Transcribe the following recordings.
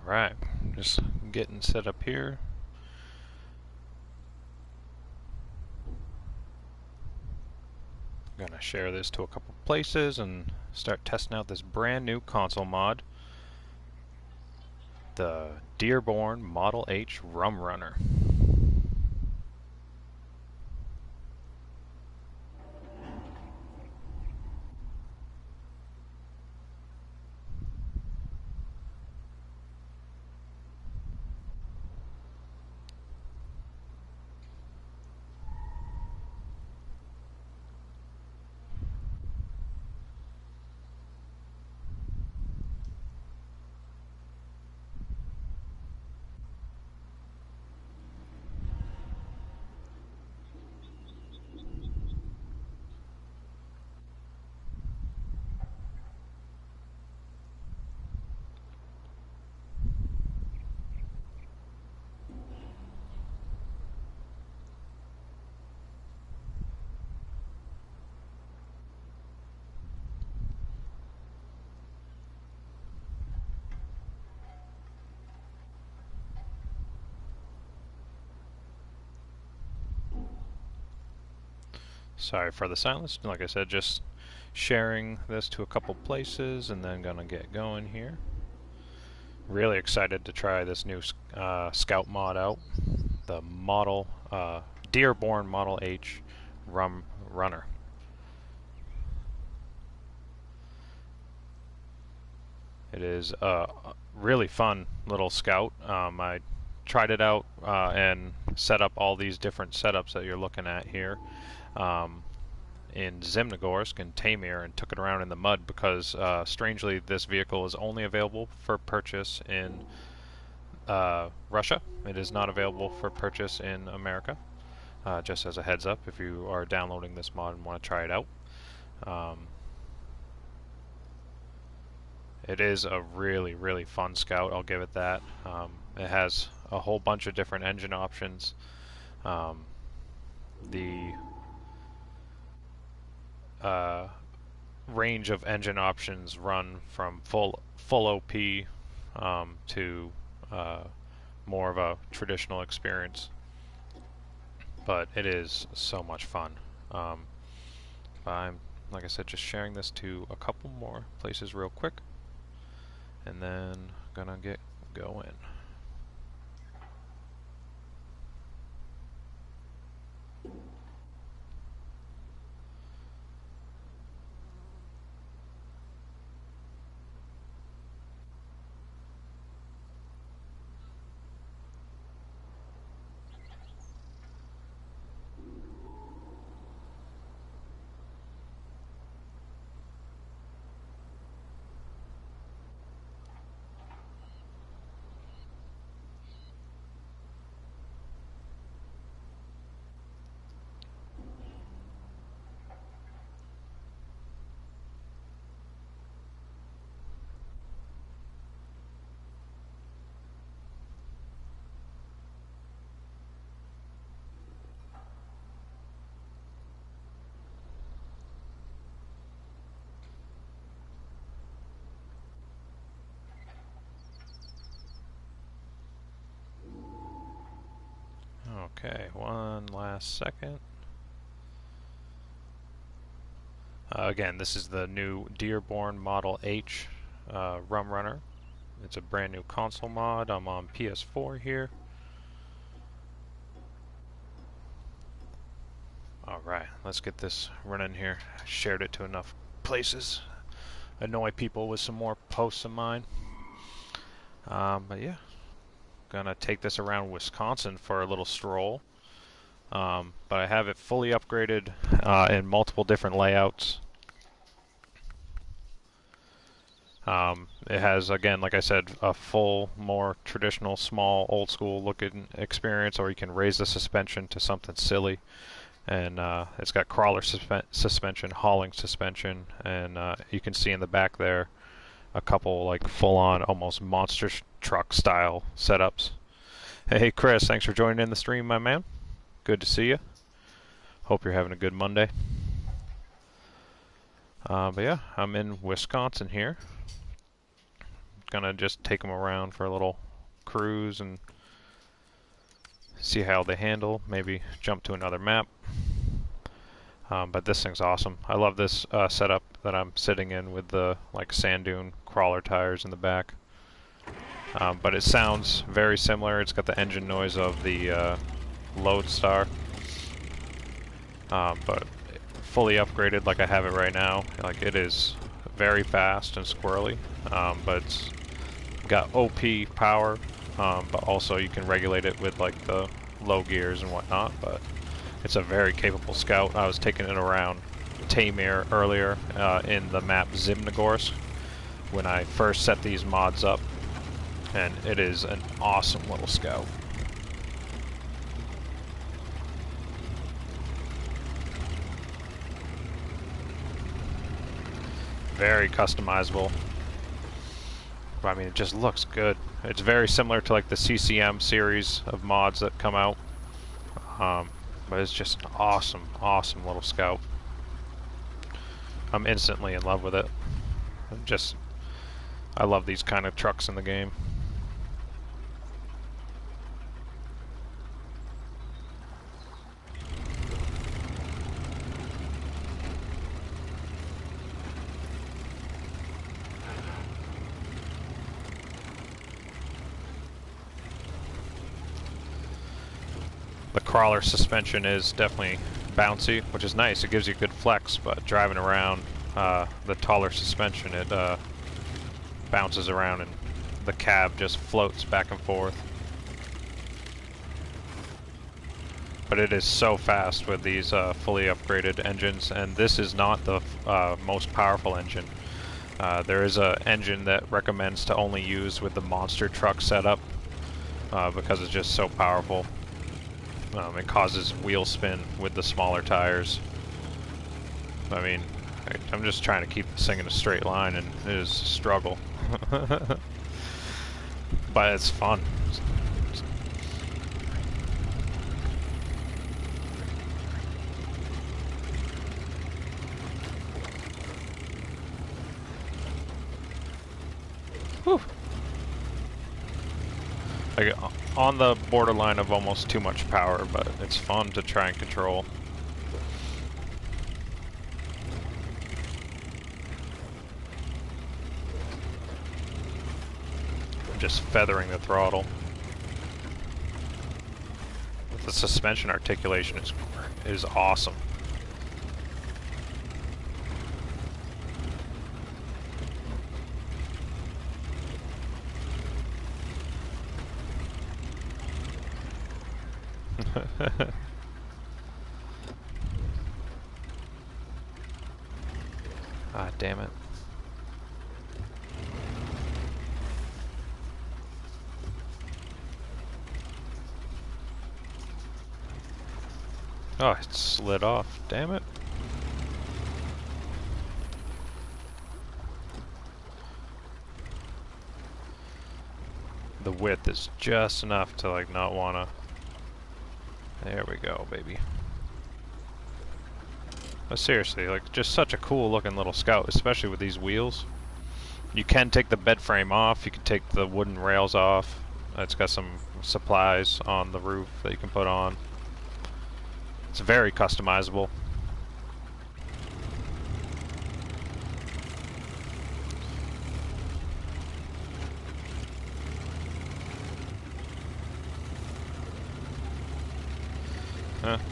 Alright, just getting set up here. I'm gonna share this to a couple places and start testing out this brand new console mod, the Dearborn Model H MudRunner. Sorry for the silence. Like I said, just sharing this to a couple places and then gonna get going here. Really excited to try this new Scout mod out. The Dearborn Model H MudRunner. It is a really fun little Scout. I tried it out and set up all these different setups that you're looking at here. In Zimnogorsk and Tamir, and took it around in the mud because strangely this vehicle is only available for purchase in Russia. It is not available for purchase in America. Just as a heads up, if you are downloading this mod and want to try it out. It is a really fun Scout, I'll give it that. It has a whole bunch of different engine options. The range of engine options run from full OP to more of a traditional experience, but it is so much fun. I'm, like I said, just sharing this to a couple more places real quick, and then gonna get going. Okay, one last second. Again, this is the new Dearborn Model H MudRunner. It's a brand new console mod. I'm on PS4 here. Alright, let's get this running here. I shared it to enough places. Annoy people with some more posts of mine. But yeah, gonna take this around Wisconsin for a little stroll. But I have it fully upgraded in multiple different layouts. It has, again, like I said, a full, more traditional, small, old school looking experience, or you can raise the suspension to something silly. And it's got crawler suspension, hauling suspension, and you can see in the back there a couple like full-on, almost monster truck style setups. Hey Chris, thanks for joining in the stream, my man. Good to see you. Hope you're having a good Monday. But yeah, I'm in Wisconsin here. gonna just take them around for a little cruise and see how they handle. Maybe jump to another map. But this thing's awesome. I love this setup that I'm sitting in with the like sand dune crawler tires in the back. But it sounds very similar. It's got the engine noise of the Lodestar, but fully upgraded like I have it right now. Like, it is very fast and squirrely, but it's got OP power, but also you can regulate it with like the low gears and whatnot. But it's a very capable scout. I was taking it around Tamir earlier in the map Zimnogorsk when I first set these mods up, and it is an awesome little scout. Very customizable. I mean, it just looks good. It's very similar to like the CCM series of mods that come out, but it's just an awesome, awesome little scout. I'm instantly in love with it. I love these kind of trucks in the game. The crawler suspension is definitely bouncy, which is nice. It gives you good flex, but driving around the taller suspension, it bounces around and the cab just floats back and forth. But it is so fast with these fully upgraded engines, and this is not the most powerful engine. There is an engine that recommends to only use with the monster truck setup because it's just so powerful. It causes wheel spin with the smaller tires. I mean, I'm just trying to keep this thing in a straight line, and it is a struggle. But it's fun. Whew. Like, on the borderline of almost too much power, but it's fun to try and control. I'm just feathering the throttle. The suspension articulation is awesome. Ah, damn it. Oh, it slid off. Damn it. The width is just enough to like not wanna. There we go, baby. But seriously, like, just such a cool looking little scout, especially with these wheels. You can take the bed frame off, you can take the wooden rails off. It's got some supplies on the roof that you can put on. It's very customizable.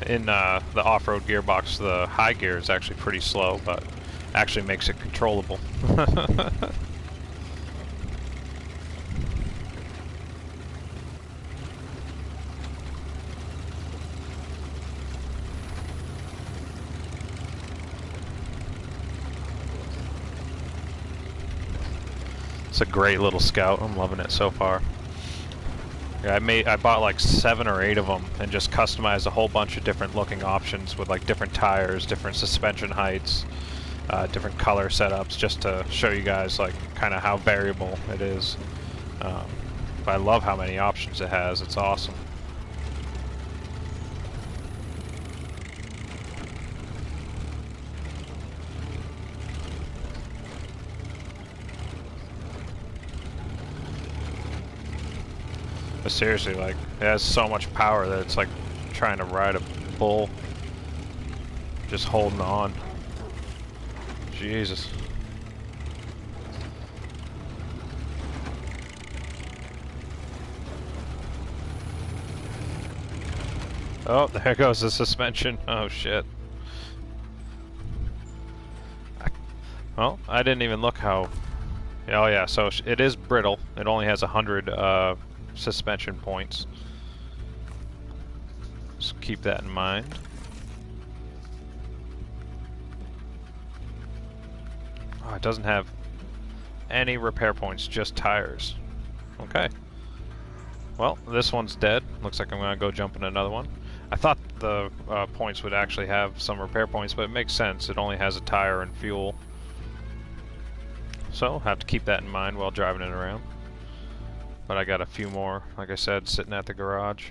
In the off-road gearbox, the high gear is actually pretty slow, but actually makes it controllable. It's a great little scout. I'm loving it so far. Yeah, I bought like 7 or 8 of them and just customized a whole bunch of different looking options with like different tires, different suspension heights, different color setups, just to show you guys like kind of how variable it is. But I love how many options it has. It's awesome. But seriously, like, it has so much power that it's like trying to ride a bull. Just holding on. Jesus. Oh, there goes the suspension. Oh shit. Well, I didn't even look how... Oh yeah, so it is brittle. It only has 100 suspension points. Just keep that in mind. Oh, it doesn't have any repair points, just tires. Okay. Well, this one's dead. Looks like I'm gonna go jump in another one. I thought the points would actually have some repair points, but it makes sense. It only has a tire and fuel. So, have to keep that in mind while driving it around. But I got a few more, like I said, sitting at the garage.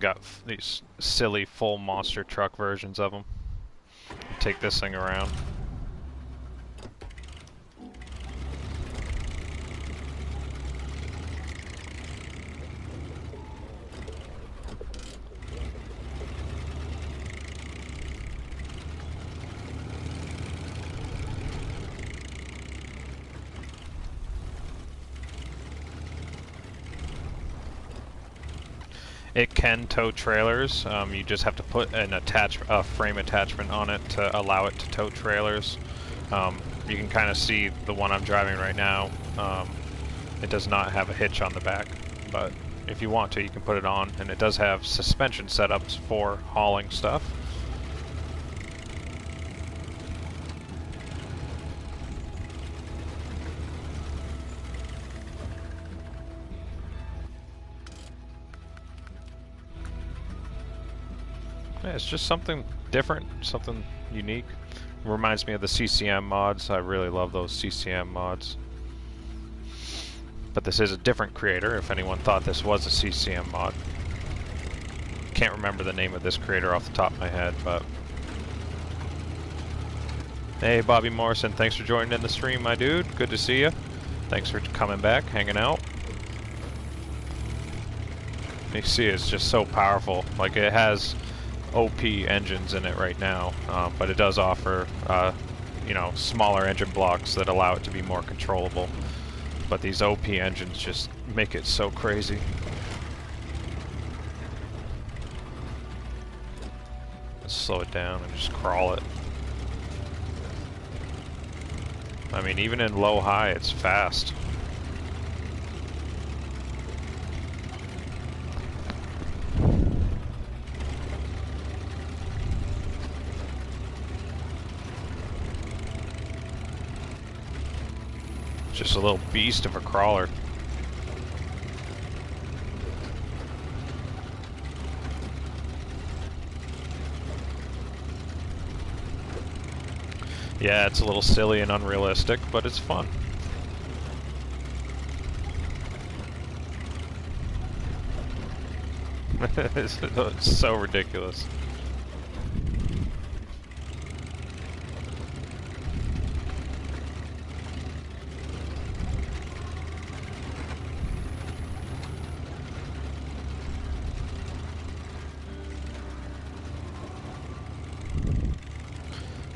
Got these silly full monster truck versions of them. Take this thing around. It can tow trailers. You just have to put an frame attachment on it to allow it to tow trailers. You can kind of see the one I'm driving right now. It does not have a hitch on the back, but if you want to, you can put it on, and it does have suspension setups for hauling stuff. Yeah, it's just something different, something unique. It reminds me of the CCM mods. I really love those CCM mods. But this is a different creator, if anyone thought this was a CCM mod. Can't remember the name of this creator off the top of my head, but... Hey, Bobby Morrison, thanks for joining in the stream, my dude. Good to see you. Thanks for coming back, hanging out. You see, it's just so powerful. Like, it has OP engines in it right now, but it does offer, you know, smaller engine blocks that allow it to be more controllable. But these OP engines just make it so crazy. Let's slow it down and just crawl it. I mean, even in low-high, it's fast. Just a little beast of a crawler. Yeah, it's a little silly and unrealistic, but it's fun. It's so ridiculous.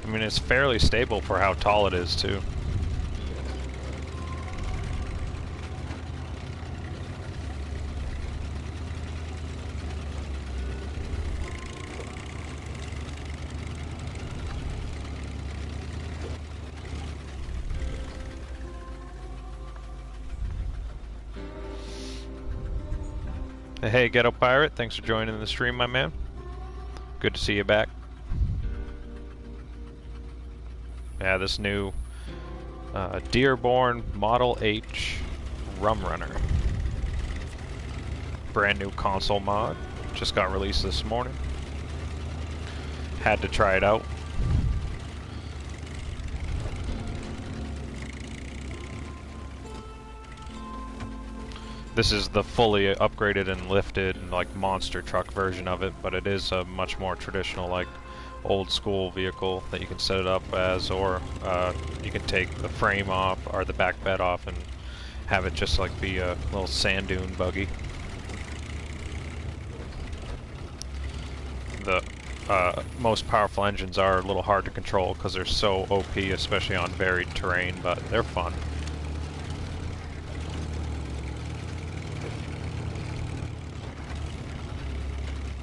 I mean, it's fairly stable for how tall it is, too. Hey, Ghetto Pirate, thanks for joining the stream, my man. Good to see you back. Yeah, this new Dearborn Model H MudRunner. Brand new console mod. Just got released this morning. Had to try it out. This is the fully upgraded and lifted, like, monster truck version of it, but it is a much more traditional, like, old school vehicle that you can set it up as, or you can take the frame off or the back bed off and have it just like be a little sand dune buggy. The most powerful engines are a little hard to control because they're so OP, especially on varied terrain, but they're fun.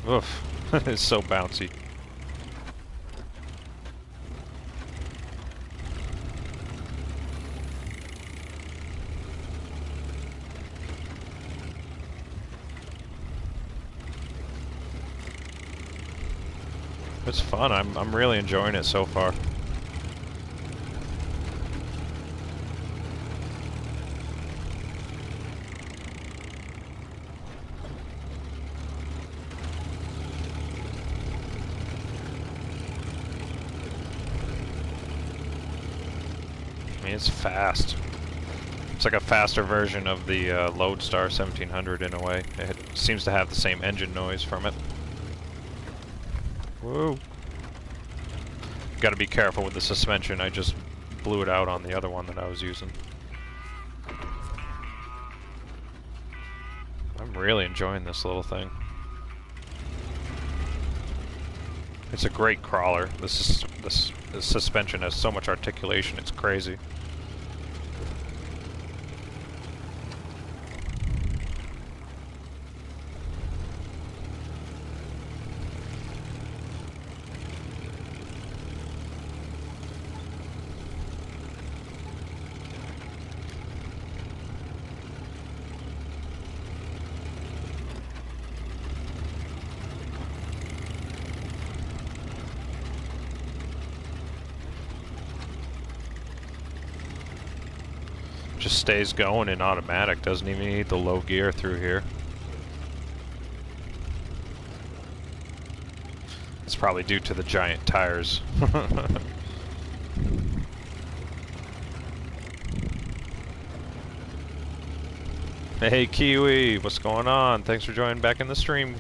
Oof, it's so bouncy. It's fun. I'm really enjoying it so far. I mean, it's fast. It's like a faster version of the Lodestar 1700 in a way. It seems to have the same engine noise from it. Whoa. Gotta be careful with the suspension. I just blew it out on the other one that I was using. I'm really enjoying this little thing. It's a great crawler. This suspension has so much articulation, it's crazy. Just stays going in automatic, doesn't even need the low gear through here. It's probably due to the giant tires. Hey Kiwi, what's going on? Thanks for joining back in the stream.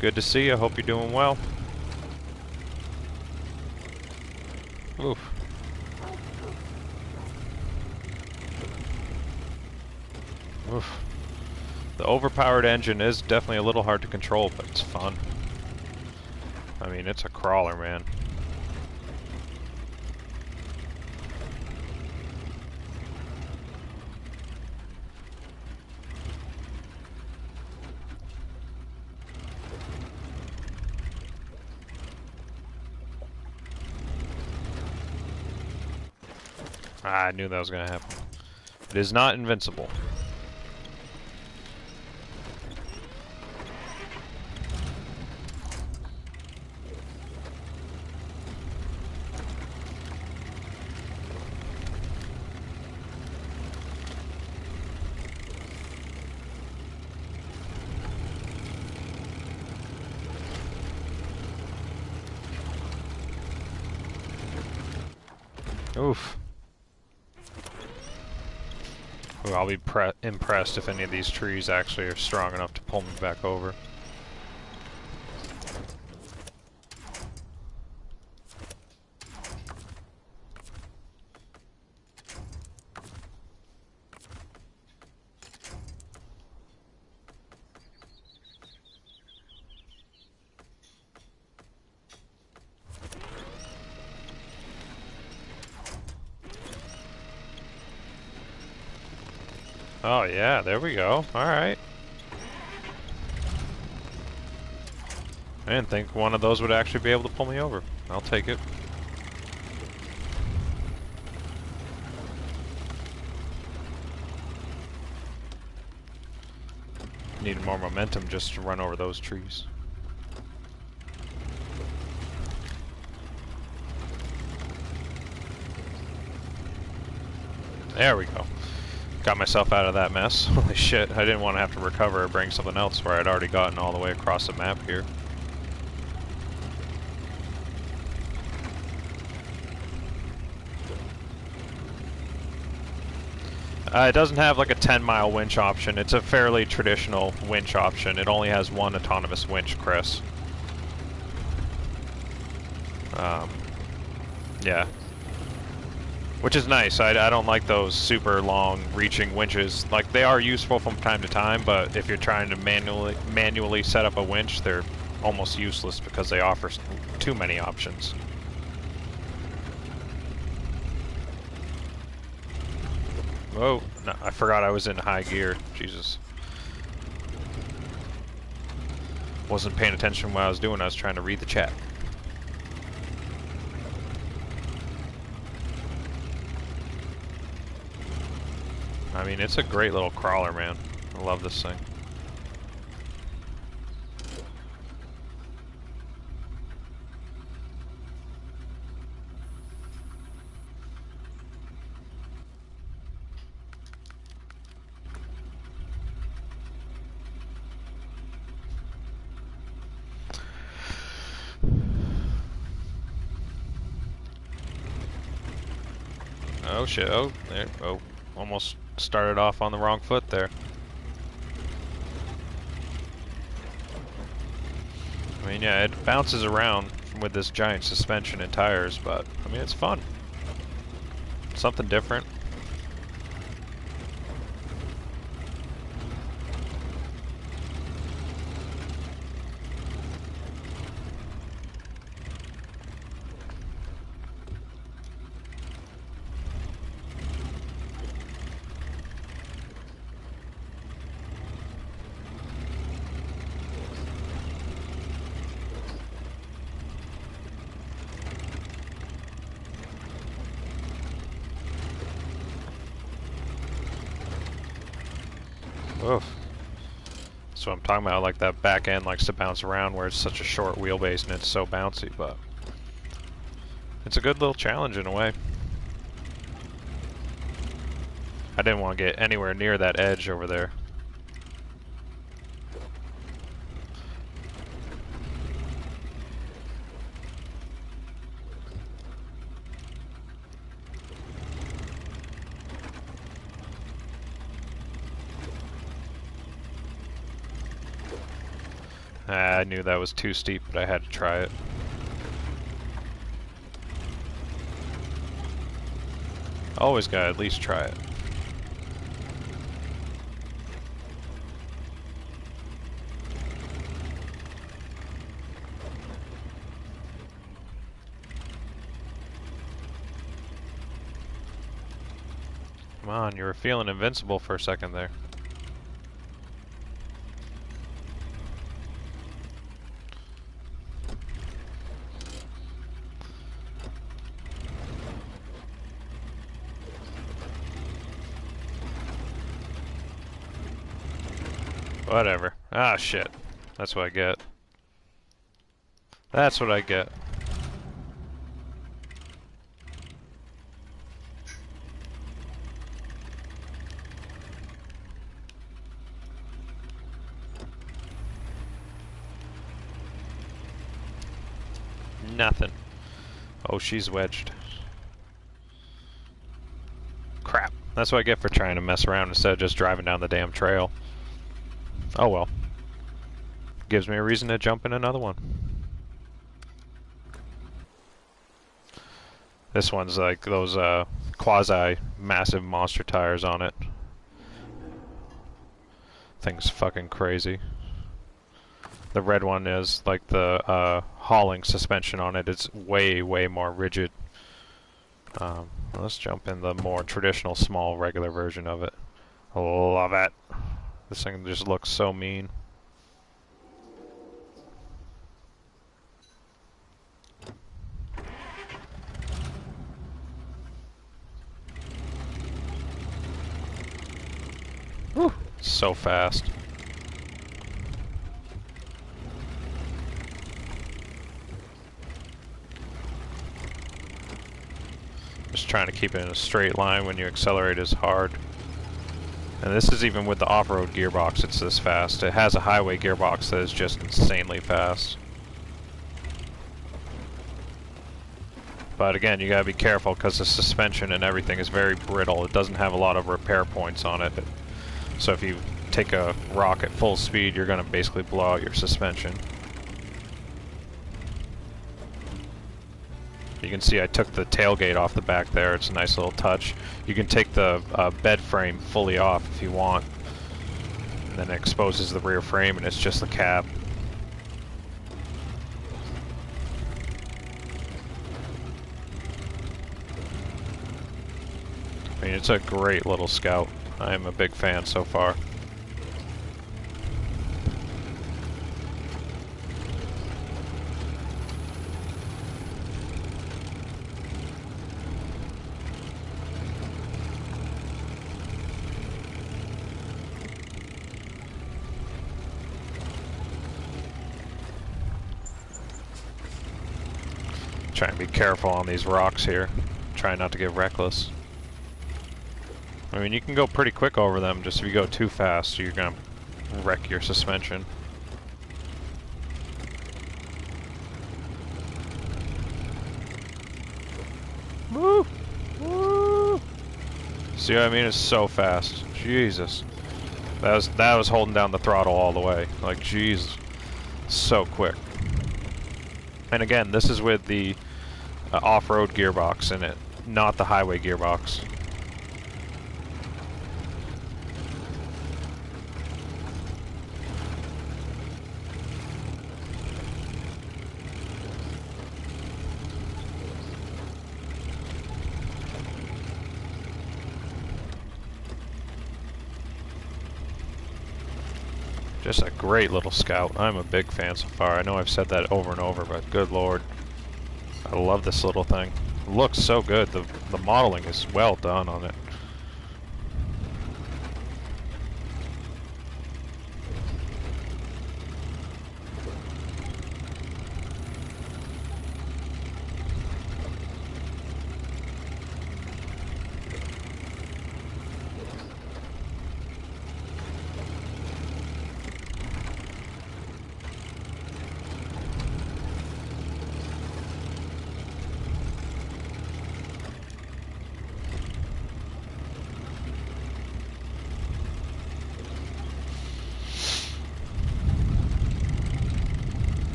Good to see you, hope you're doing well. Oof. Oof. The overpowered engine is definitely a little hard to control, but it's fun. I mean, it's a crawler, man. Ah, I knew that was going to happen. It is not invincible. Oof. Ooh, I'll be impressed if any of these trees actually are strong enough to pull me back over. Oh yeah, there we go. Alright. I didn't think one of those would actually be able to pull me over. I'll take it. Needed more momentum just to run over those trees. There we go. Got myself out of that mess. Holy shit, I didn't want to have to recover or bring something else where I'd already gotten all the way across the map here. It doesn't have like a 10-mile winch option. It's a fairly traditional winch option. It only has one autonomous winch, Chris. Yeah. Which is nice. I don't like those super long reaching winches. Like, they are useful from time to time, but if you're trying to manually set up a winch, they're almost useless because they offer too many options. Whoa, no, I forgot I was in high gear. Jesus. Wasn't paying attention to what I was doing. I was trying to read the chat. I mean, it's a great little crawler, man. I love this thing. Oh shit, oh, there, oh, almost started off on the wrong foot there. I mean, yeah, it bounces around with this giant suspension and tires, but, I mean, it's fun. Something different. Oof. That's what I'm talking about, like that back end likes to bounce around where it's such a short wheelbase and it's so bouncy, but it's a good little challenge in a way. I didn't want to get anywhere near that edge over there. I knew that was too steep, but I had to try it. Always gotta at least try it. Come on, you were feeling invincible for a second there. Whatever. Ah, shit. That's what I get. That's what I get. Nothing. Oh, she's wedged. Crap. That's what I get for trying to mess around instead of just driving down the damn trail. Oh well. Gives me a reason to jump in another one. This one's like those quasi-massive monster tires on it. Thing's fucking crazy. The red one is like the hauling suspension on it. It's way, way more rigid. Let's jump in the more traditional, small, regular version of it. Love it. This thing just looks so mean. Whew, so fast. Just trying to keep it in a straight line when you accelerate is hard. And this is even with the off-road gearbox, it's this fast. It has a highway gearbox that is just insanely fast. But again, you gotta be careful because the suspension and everything is very brittle. It doesn't have a lot of repair points on it. So if you take a rock at full speed, you're gonna basically blow out your suspension. You can see I took the tailgate off the back there. It's a nice little touch. You can take the bed frame fully off if you want. And then it exposes the rear frame and it's just the cab. I mean, it's a great little Scout. I am a big fan so far. Try and be careful on these rocks here. Try not to get reckless. I mean, you can go pretty quick over them, just if you go too fast, you're gonna wreck your suspension. Woo! Woo! See what I mean? It's so fast. Jesus. That was holding down the throttle all the way. Like, jeez. So quick. And again, this is with the off-road gearbox in it, not the highway gearbox. Just a great little Scout. I'm a big fan so far. I know I've said that over and over, but good lord. I love this little thing. It looks so good. The modeling is well done on it.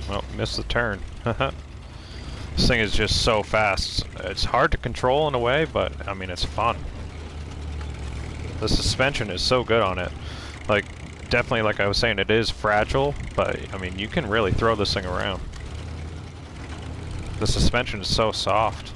Well, missed the turn. This thing is just so fast. It's hard to control in a way, but I mean, it's fun. The suspension is so good on it. Like, definitely, like I was saying, it is fragile, but I mean, you can really throw this thing around. The suspension is so soft.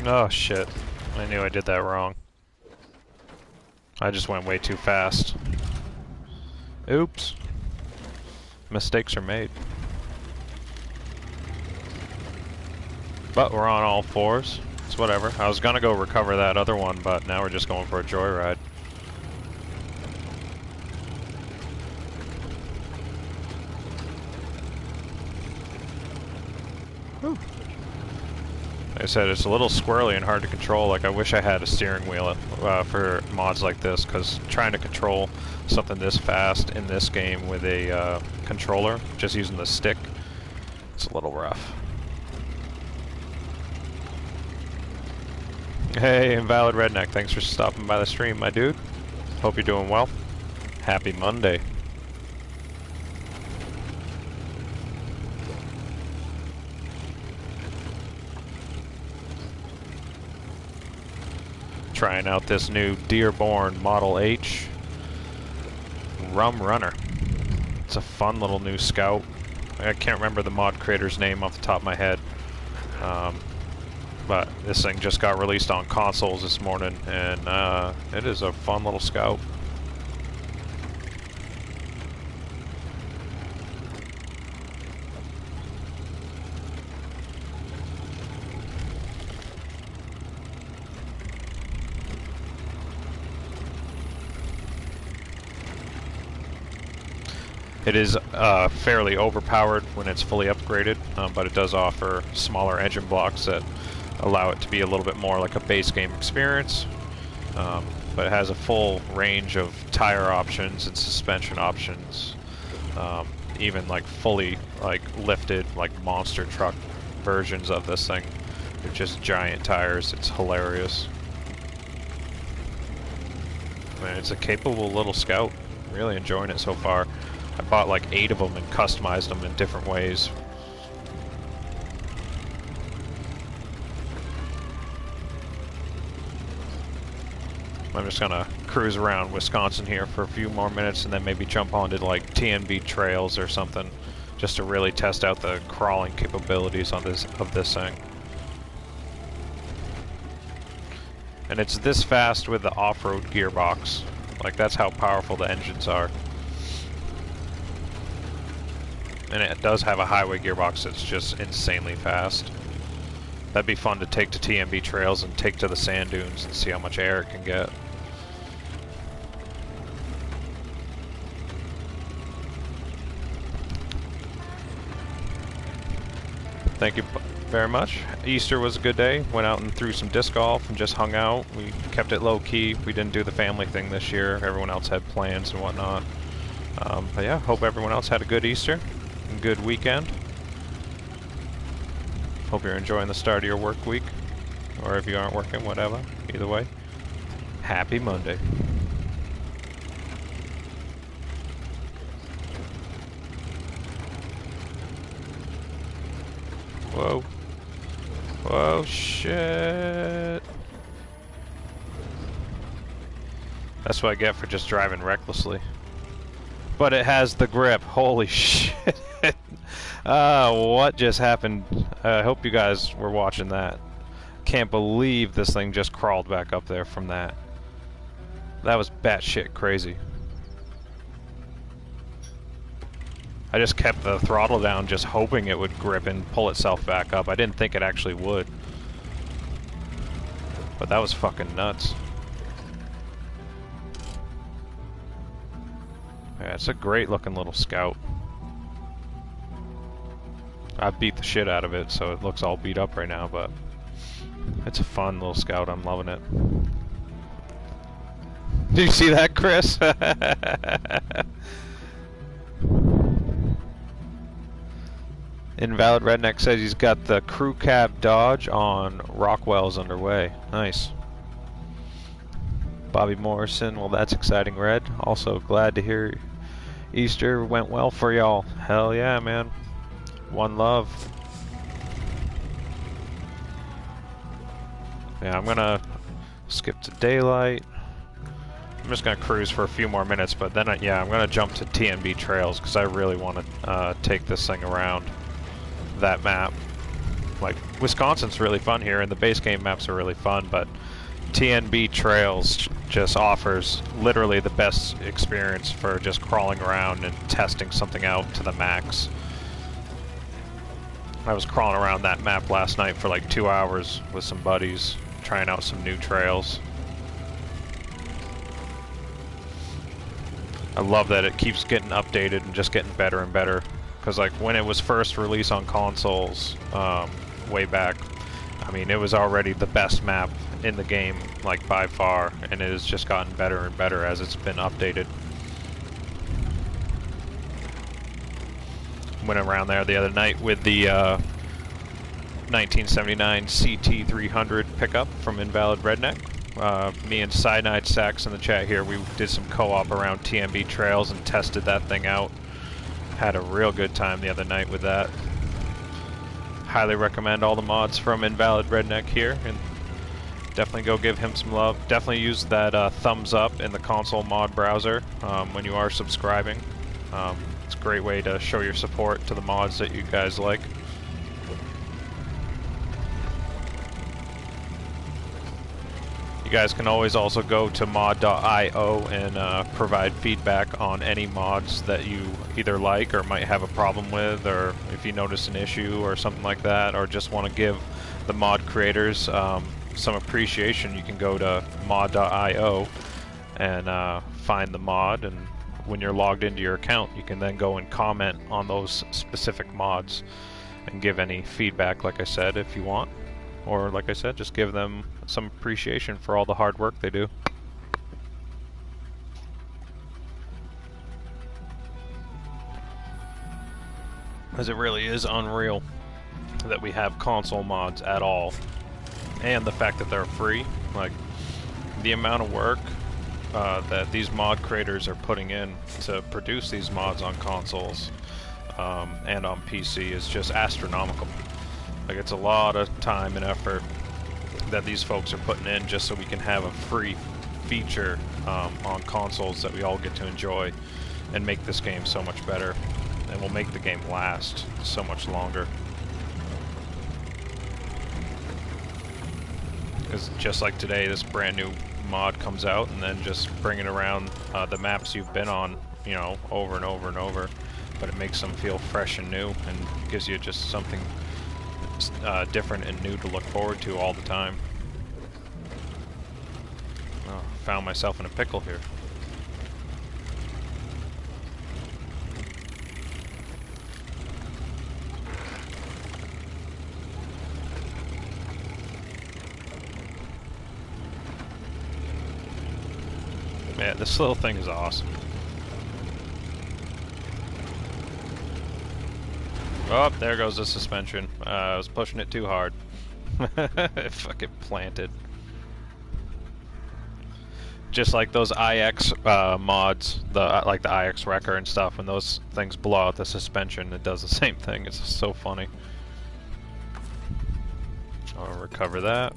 Oh shit, I knew I did that wrong. I just went way too fast. Oops. Mistakes are made. But we're on all fours. It's whatever. I was gonna go recover that other one, but now we're just going for a joyride. Whew. Like I said, it's a little squirrely and hard to control. Like, I wish I had a steering wheel for mods like this, because trying to control something this fast in this game with a controller, just using the stick, it's a little rough. Hey, Invalid Redneck, thanks for stopping by the stream, my dude. Hope you're doing well. Happy Monday. Trying out this new Dearborn Model H Runner. It's a fun little new scout. I can't remember the mod creator's name off the top of my head. But this thing just got released on consoles this morning, and it is a fun little scout. It is fairly overpowered when it's fully upgraded, but it does offer smaller engine blocks that allow it to be a little bit more like a base game experience. But it has a full range of tire options and suspension options, even like fully like lifted like monster truck versions of this thing. They're just giant tires. It's hilarious. Man, it's a capable little scout. Really enjoying it so far. I bought like 8 of them and customized them in different ways. I'm just gonna cruise around Wisconsin here for a few more minutes and then maybe jump onto like TNB trails or something, just to really test out the crawling capabilities on this thing. And it's this fast with the off-road gearbox. Like, that's how powerful the engines are. And it does have a highway gearbox that's just insanely fast. That'd be fun to take to TNB trails and take to the sand dunes and see how much air it can get. Thank you very much. Easter was a good day. Went out and threw some disc golf and just hung out. We kept it low key. We didn't do the family thing this year. Everyone else had plans and whatnot. But yeah, hope everyone else had a good Easter. Good weekend. Hope you're enjoying the start of your work week, or if you aren't working, whatever. Either way, happy Monday. Whoa. Whoa, shit. That's what I get for just driving recklessly. But it has the grip. Holy shit. What just happened? I hope you guys were watching that. Can't believe this thing just crawled back up there from that. That was batshit crazy. I just kept the throttle down just hoping it would grip and pull itself back up. I didn't think it actually would. But that was fucking nuts. Yeah, it's a great looking little scout. I beat the shit out of it, so it looks all beat up right now, but it's a fun little scout. I'm loving it. Did you see that, Chris? Invalid Redneck says he's got the crew cab Dodge on Rockwell's underway. Nice. Bobby Morrison, well, that's exciting, Red. Also glad to hear Easter went well for y'all. Hell yeah, man. One love. Yeah, I'm gonna skip to daylight. I'm just gonna cruise for a few more minutes, but then yeah, I'm gonna jump to TNB trails because I really want to take this thing around that map. Like, Wisconsin's really fun here, and the base game maps are really fun, but TNB trails just offers literally the best experience for just crawling around and testing something out to the max. I was crawling around that map last night for like 2 hours with some buddies, trying out some new trails. I love that it keeps getting updated and just getting better and better. Because like when it was first released on consoles, way back, I mean, it was already the best map in the game, like by far, and it has just gotten better and better as it's been updated. Went around there the other night with the 1979 CT300 pickup from Invalid Redneck. Me and Cyanide Sax in the chat here, we did some co-op around TNB trails and tested that thing out. Had a real good time the other night with that. Highly recommend all the mods from Invalid Redneck here, and definitely go give him some love. Definitely use that thumbs up in the console mod browser when you are subscribing. It's a great way to show your support to the mods that you guys like. You guys can always also go to mod.io and provide feedback on any mods that you either like or might have a problem with, or if you notice an issue or something like that, or just want to give the mod creators some appreciation. You can go to mod.io and find the mod, and when you're logged into your account, you can then go and comment on those specific mods and give any feedback, like I said, if you want. Or, like I said, just give them some appreciation for all the hard work they do. Because it really is unreal that we have console mods at all. And the fact that they're free. Like, the amount of work that these mod creators are putting in to produce these mods on consoles and on PC is just astronomical. Like, it's a lot of time and effort that these folks are putting in just so we can have a free feature on consoles that we all get to enjoy and make this game so much better, and will make the game last so much longer. Because just like today, this brand new mod comes out, and then just bringing around the maps you've been on, you know, over and over and over, but it makes them feel fresh and new and gives you just something different and new to look forward to all the time. Oh, found myself in a pickle here. Man, this little thing is awesome. Oh, there goes the suspension. I was pushing it too hard. It fucking planted. Just like those IX mods, like the IX Wrecker and stuff, when those things blow out the suspension, it does the same thing. It's so funny. I'll recover that.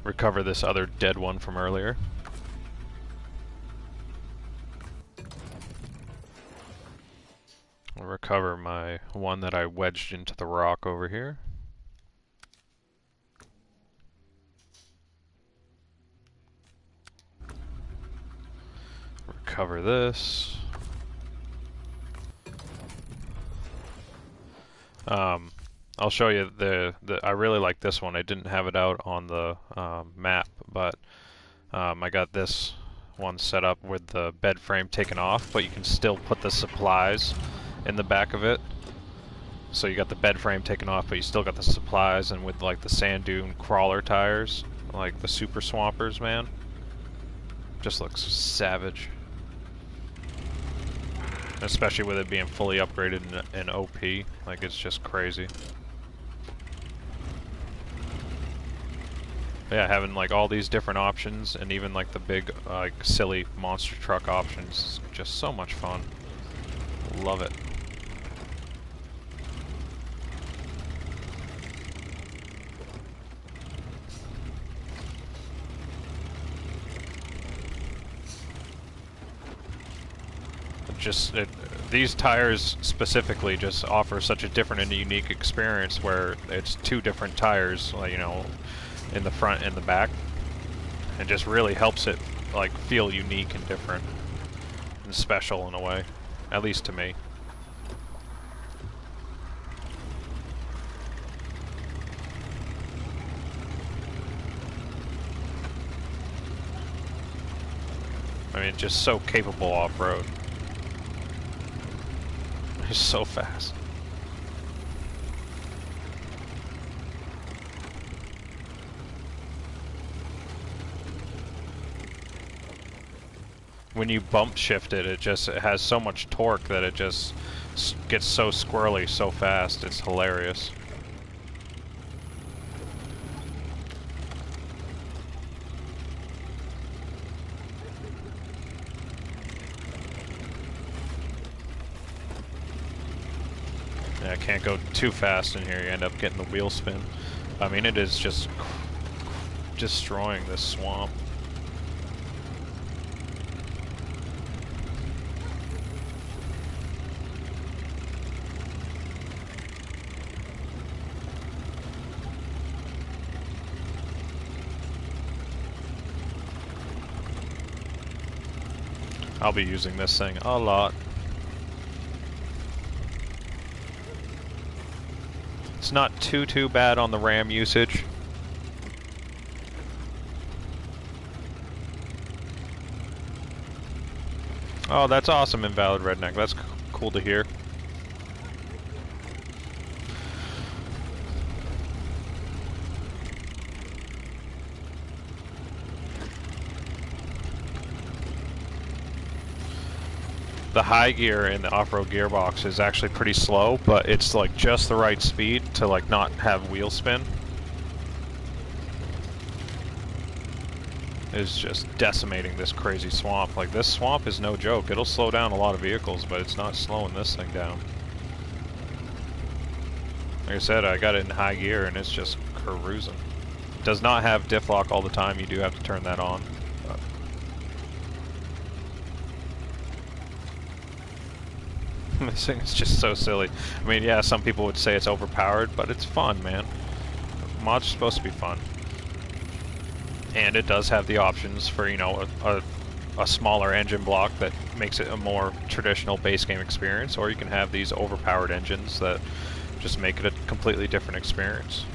Recover this other dead one from earlier. I'll recover my one that I wedged into the rock over here. Recover this. I'll show you I really like this one. I didn't have it out on the map, but I got this one set up with the bed frame taken off, but you can still put the supplies in the back of it. So you got the bed frame taken off, but you still got the supplies, and with like the sand dune crawler tires, like the super swampers, man. Just looks savage. Especially with it being fully upgraded in OP, like it's just crazy. Yeah, having like all these different options, and even like the big like silly monster truck options, is just so much fun. Love it. These tires specifically just offer such a different and unique experience, where it's two different tires, like, you know, in the front and the back. It just really helps it like feel unique and different and special in a way, at least to me. I mean, just so capable off-road. It's so fast. When you bump shift it, it has so much torque that it just gets so squirrely so fast. It's hilarious. Yeah, I can't go too fast in here, you end up getting the wheel spin. I mean, it is just destroying this swamp. I'll be using this thing a lot. It's not too bad on the RAM usage. Oh, that's awesome, Invalid Redneck. That's cool to hear. The high gear in the off-road gearbox is actually pretty slow, but it's like just the right speed to like not have wheel spin. It's just decimating this crazy swamp. Like, this swamp is no joke. It'll slow down a lot of vehicles, but it's not slowing this thing down. Like I said, I got it in high gear and it's just cruising. It does not have diff lock all the time. You do have to turn that on. This thing is just so silly. I mean, yeah, some people would say it's overpowered, but it's fun, man. Mods are supposed to be fun. And it does have the options for, you know, a smaller engine block that makes it a more traditional base game experience, or you can have these overpowered engines that just make it a completely different experience.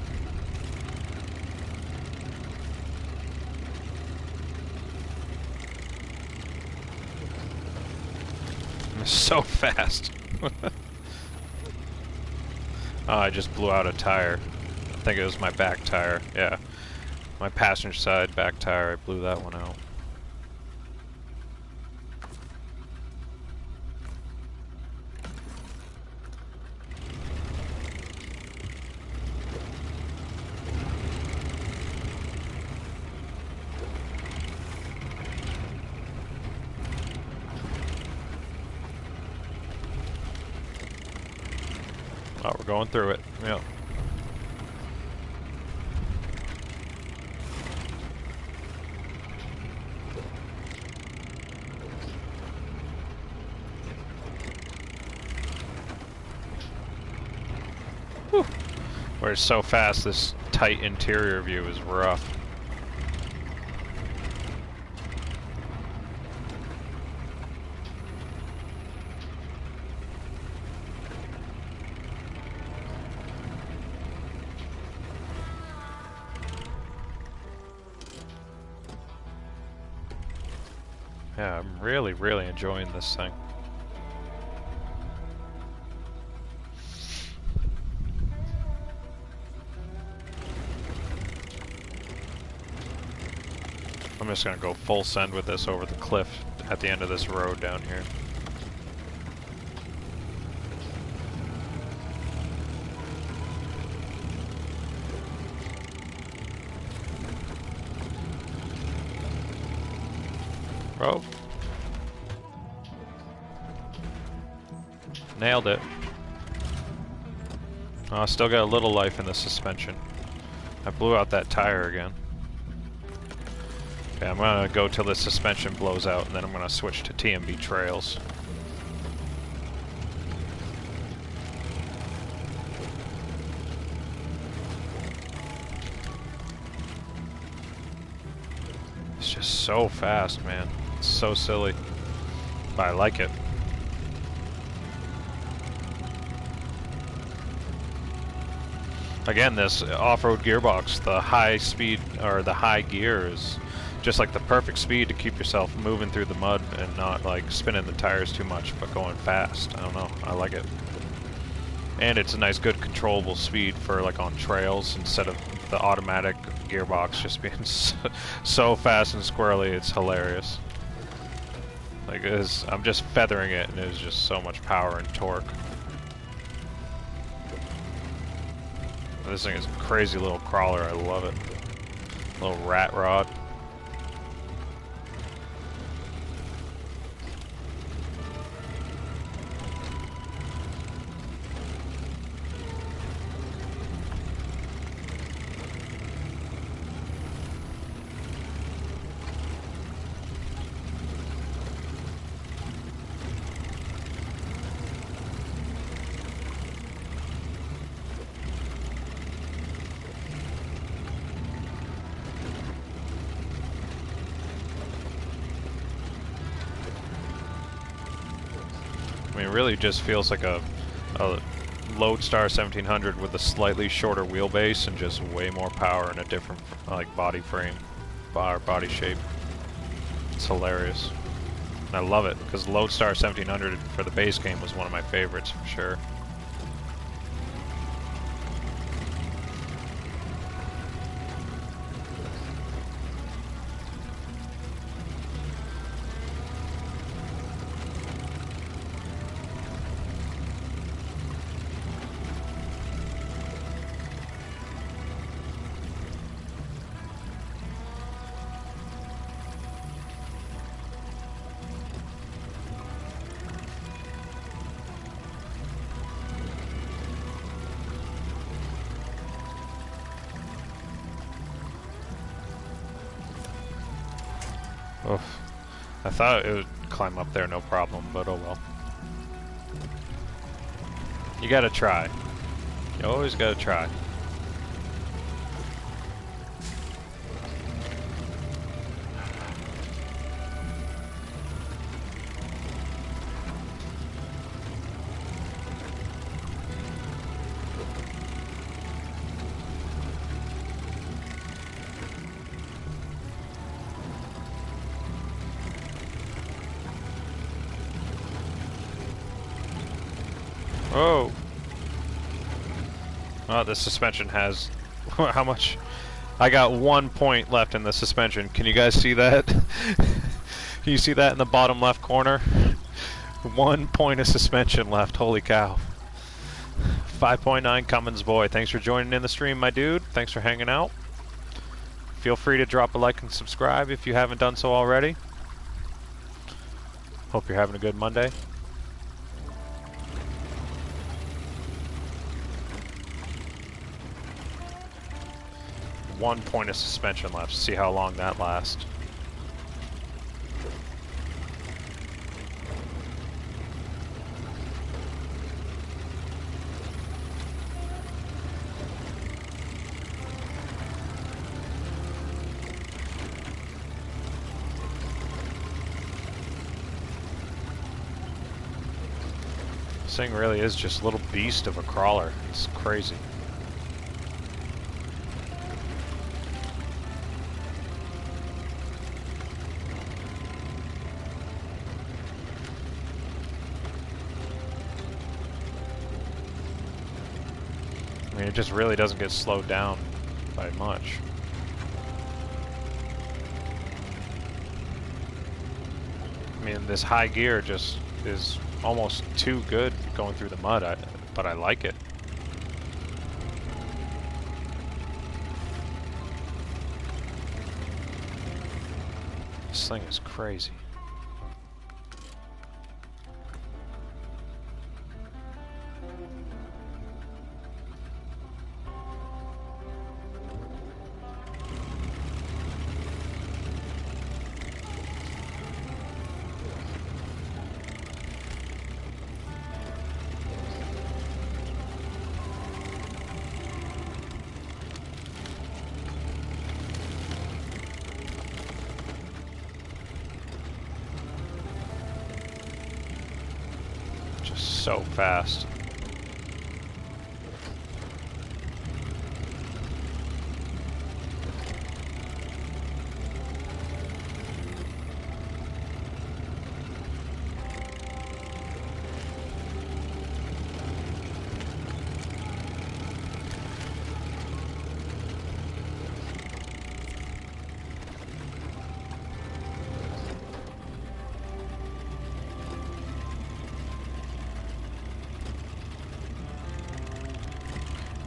So fast. Oh, I just blew out a tire. I think it was my back tire. Yeah. My passenger side back tire, I blew that one out. Oh, we're going through it. Yeah. Whew. Where it's so fast, this tight interior view is rough. Yeah, I'm really enjoying this thing. I'm just gonna go full send with this over the cliff at the end of this road down here. Oh. Nailed it. Oh, I still got a little life in the suspension. I blew out that tire again. Okay, I'm gonna go till the suspension blows out, and then I'm gonna switch to TMB trails. It's just so fast, man. It's so silly. But I like it. Again, this off-road gearbox, the high speed, or the high gear is just like the perfect speed to keep yourself moving through the mud and not like spinning the tires too much, but going fast. I don't know, I like it. And it's a nice good controllable speed for like on trails instead of the automatic gearbox just being so fast and squirrely. It's hilarious. Like I'm just feathering it and it's just so much power and torque. This thing is a crazy little crawler, I love it. Little rat rod. really just feels like a Lodestar 1700 with a slightly shorter wheelbase and just way more power and a different like body frame, or body shape. It's hilarious. And I love it because Lodestar 1700 for the base game was one of my favorites for sure. Oof. I thought it would climb up there no problem, but oh well. You gotta try. You always gotta try. Oh! Oh, the suspension has... How much? I got 1 point left in the suspension. Can you guys see that? Can you see that in the bottom left corner? 1 point of suspension left. Holy cow. 5.9 Cummins boy. Thanks for joining in the stream, my dude. Thanks for hanging out. Feel free to drop a like and subscribe if you haven't done so already. Hope you're having a good Monday. 1 point of suspension left. See how long that lasts. This thing really is just a little beast of a crawler. It's crazy. I mean, it just really doesn't get slowed down by much. I mean, this high gear just is almost too good going through the mud, but I like it. This thing is crazy. So fast.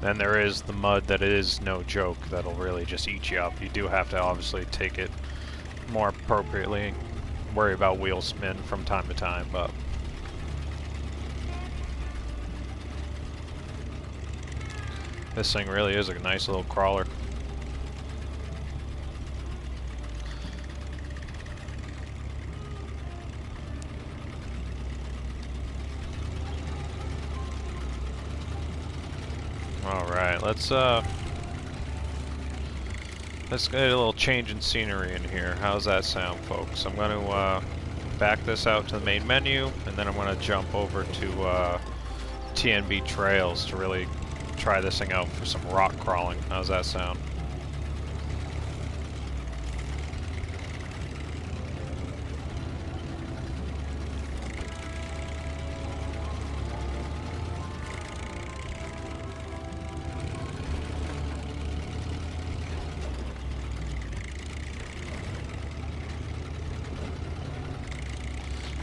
Then there is the mud that is no joke, that'll really just eat you up. You do have to obviously take it more appropriately, worry about wheel spin from time to time, but this thing really is a nice little crawler. Alright, let's get a little change in scenery in here. How's that sound, folks? I'm gonna back this out to the main menu, and then I'm going to jump over to TNB Trails to really try this thing out for some rock crawling. How's that sound?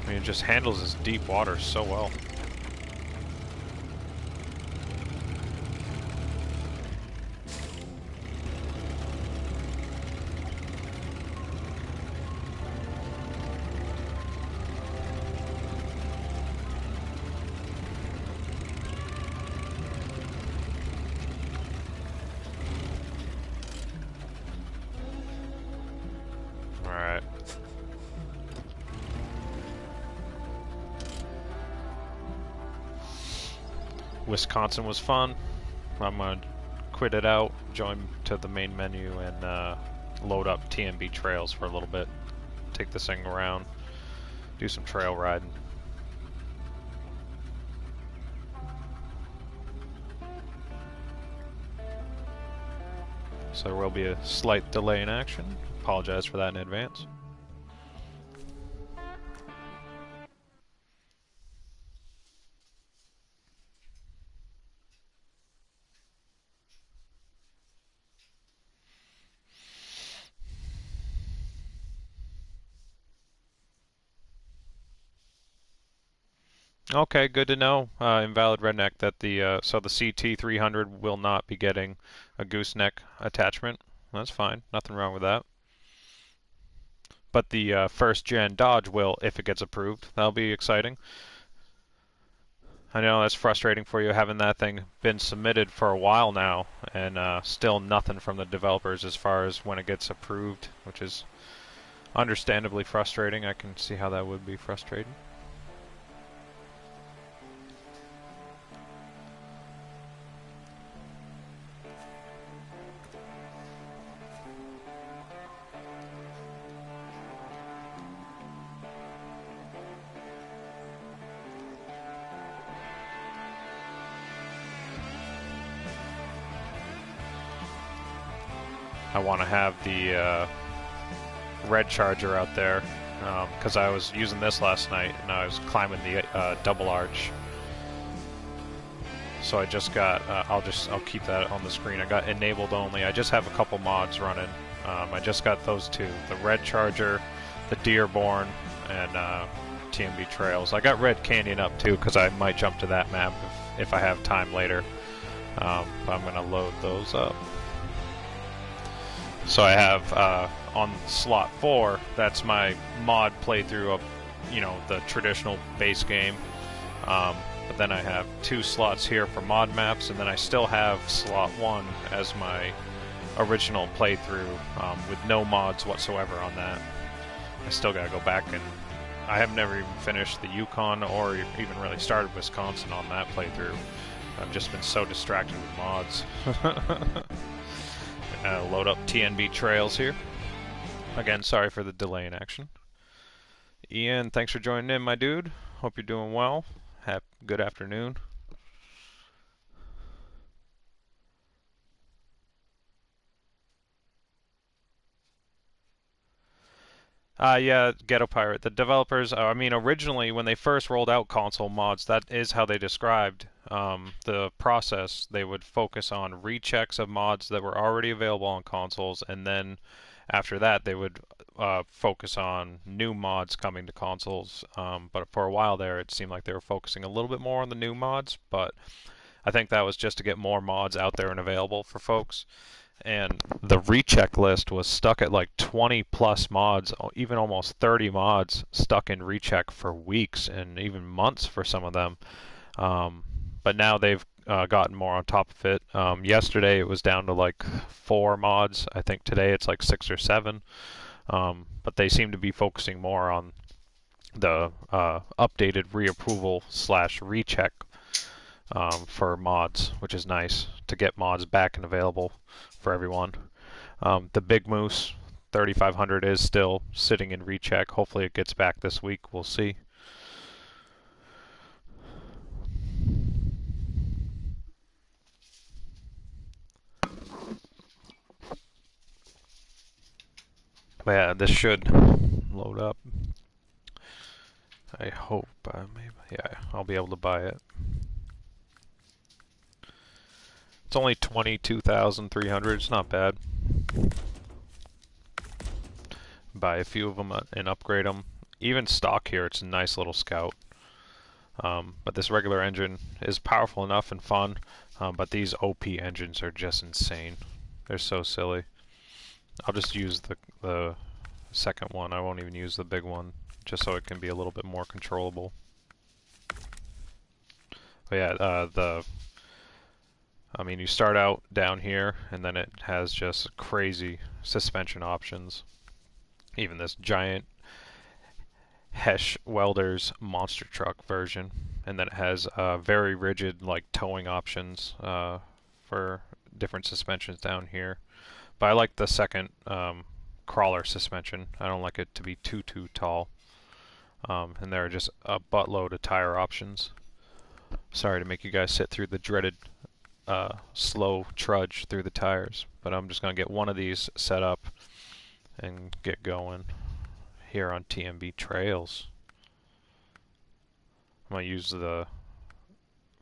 I mean, it just handles this deep water so well. Alright. Wisconsin was fun. I'm gonna quit it out, join to the main menu, and load up TNB Trails for a little bit. Take this thing around, do some trail riding. So there will be a slight delay in action. Apologize for that in advance. Okay, good to know, Invalid Redneck, that so the CT300 will not be getting a gooseneck attachment. That's fine, nothing wrong with that. But the first gen Dodge will, if it gets approved. That'll be exciting. I know that's frustrating for you, having that thing been submitted for a while now, and still nothing from the developers as far as when it gets approved, which is understandably frustrating. I can see how that would be frustrating. I want to have the red charger out there because I was using this last night and I was climbing the double arch. So I just got, I'll keep that on the screen. I got enabled only. I just have a couple mods running. I just got those two, the red charger, the Dearborn, and TNB Trails. I got Red Canyon up too because I might jump to that map if I have time later. But I'm going to load those up. So I have on slot 4, that's my mod playthrough of, the traditional base game. But then I have 2 slots here for mod maps, and then I still have slot 1 as my original playthrough with no mods whatsoever on that. I still gotta go back, and I have never even finished the Yukon or even really started Wisconsin on that playthrough. I've just been so distracted with mods. Load up TNB Trails here. Again, sorry for the delay in action. Ian, thanks for joining in, my dude. Hope you're doing well. Have good afternoon. Yeah, Ghetto Pirate. The developers, I mean, originally when they first rolled out console mods, that is how they described the process. They would focus on rechecks of mods that were already available on consoles, and then after that they would focus on new mods coming to consoles. But for a while there, it seemed like they were focusing a little bit more on the new mods, but I think that was just to get more mods out there and available for folks. And the recheck list was stuck at like 20 plus mods, even almost 30 mods stuck in recheck for weeks and even months for some of them. But now they've gotten more on top of it. Yesterday it was down to like 4 mods. I think today it's like 6 or 7. But they seem to be focusing more on the updated reapproval / recheck for mods, which is nice to get mods back and available for everyone. The Big Moose, 3500 is still sitting in recheck. Hopefully it gets back this week. We'll see. But yeah, this should load up. I hope. Maybe, yeah, I'll be able to buy it. It's only 22,300. It's not bad. Buy a few of them and upgrade them. Even stock here, it's a nice little Scout. But this regular engine is powerful enough and fun. But these OP engines are just insane. They're so silly. I'll just use the second one. I won't even use the big one, just so it can be a little bit more controllable. But yeah, I mean, you start out down here, and then it has just crazy suspension options. Even this giant Hesh Welders monster truck version, and then it has very rigid like towing options for different suspensions down here. But I like the second crawler suspension. I don't like it to be too tall. And there are just a buttload of tire options. Sorry to make you guys sit through the dreaded slow trudge through the tires, but I'm just going to get one of these set up and get going here on TMB Trails. I'm going to use the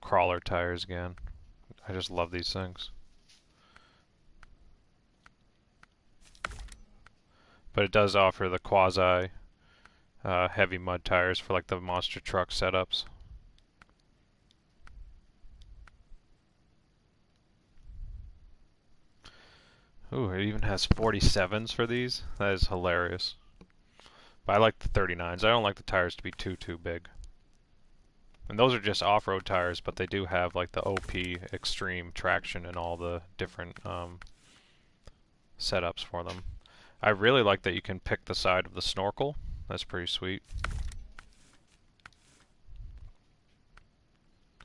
crawler tires again. I just love these things. But it does offer the quasi heavy mud tires for like the monster truck setups. Ooh, it even has 47s for these. That is hilarious. But I like the 39s. I don't like the tires to be too big. And those are just off-road tires, but they do have like the OP extreme traction and all the different setups for them. I really like that you can pick the side of the snorkel. That's pretty sweet.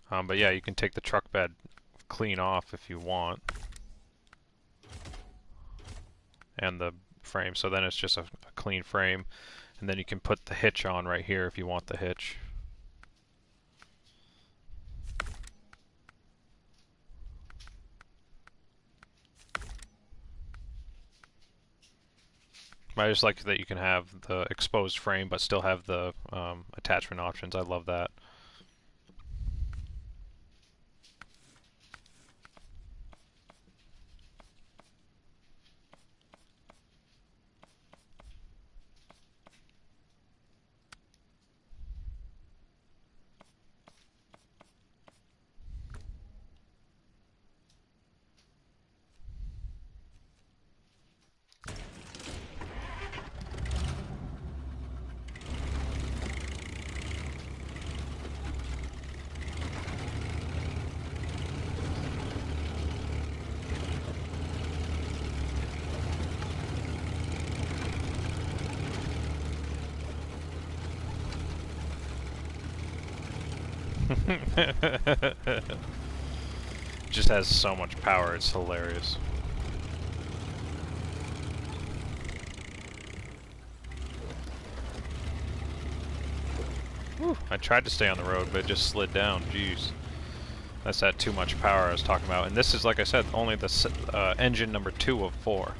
But yeah, you can take the truck bed clean off if you want. And the frame, so then it's just a clean frame. And then you can put the hitch on right here if you want the hitch. I just like that you can have the exposed frame but still have the attachment options. I love that. Just has so much power, it's hilarious. Whew, I tried to stay on the road, but it just slid down. Jeez. That's that too much power I was talking about. And this is, like I said, only the engine number 2 of 4.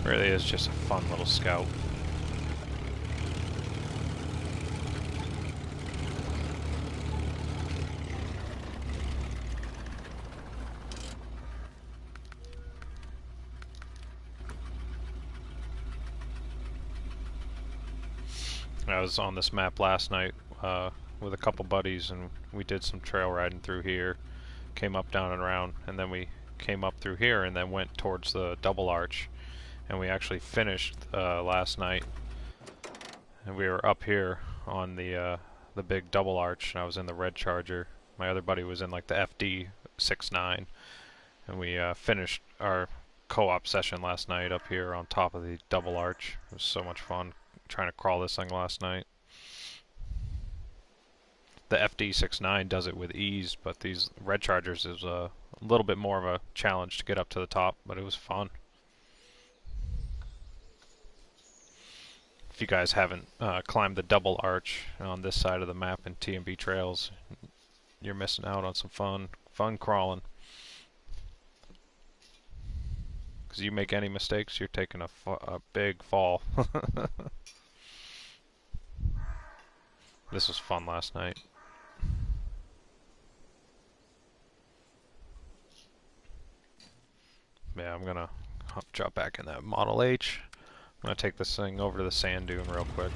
Really is just a fun little Scout. I was on this map last night with a couple buddies, and we did some trail riding through here, came up, down, and around, and then we came up through here and then went towards the double arch. and we actually finished last night. And we were up here on the big double arch, and I was in the red Charger. My other buddy was in like the FD69, and we finished our co-op session last night up here on top of the double arch. It was so much fun trying to crawl this thing last night. The FD69 does it with ease, but these red Chargers is a little bit more of a challenge to get up to the top, but it was fun. If you guys haven't climbed the double arch on this side of the map in T&B Trails, you're missing out on some fun crawling. Because you make any mistakes, you're taking a big fall. This was fun last night. Yeah, I'm gonna drop back in that Model H. I'm gonna take this thing over to the sand dune real quick.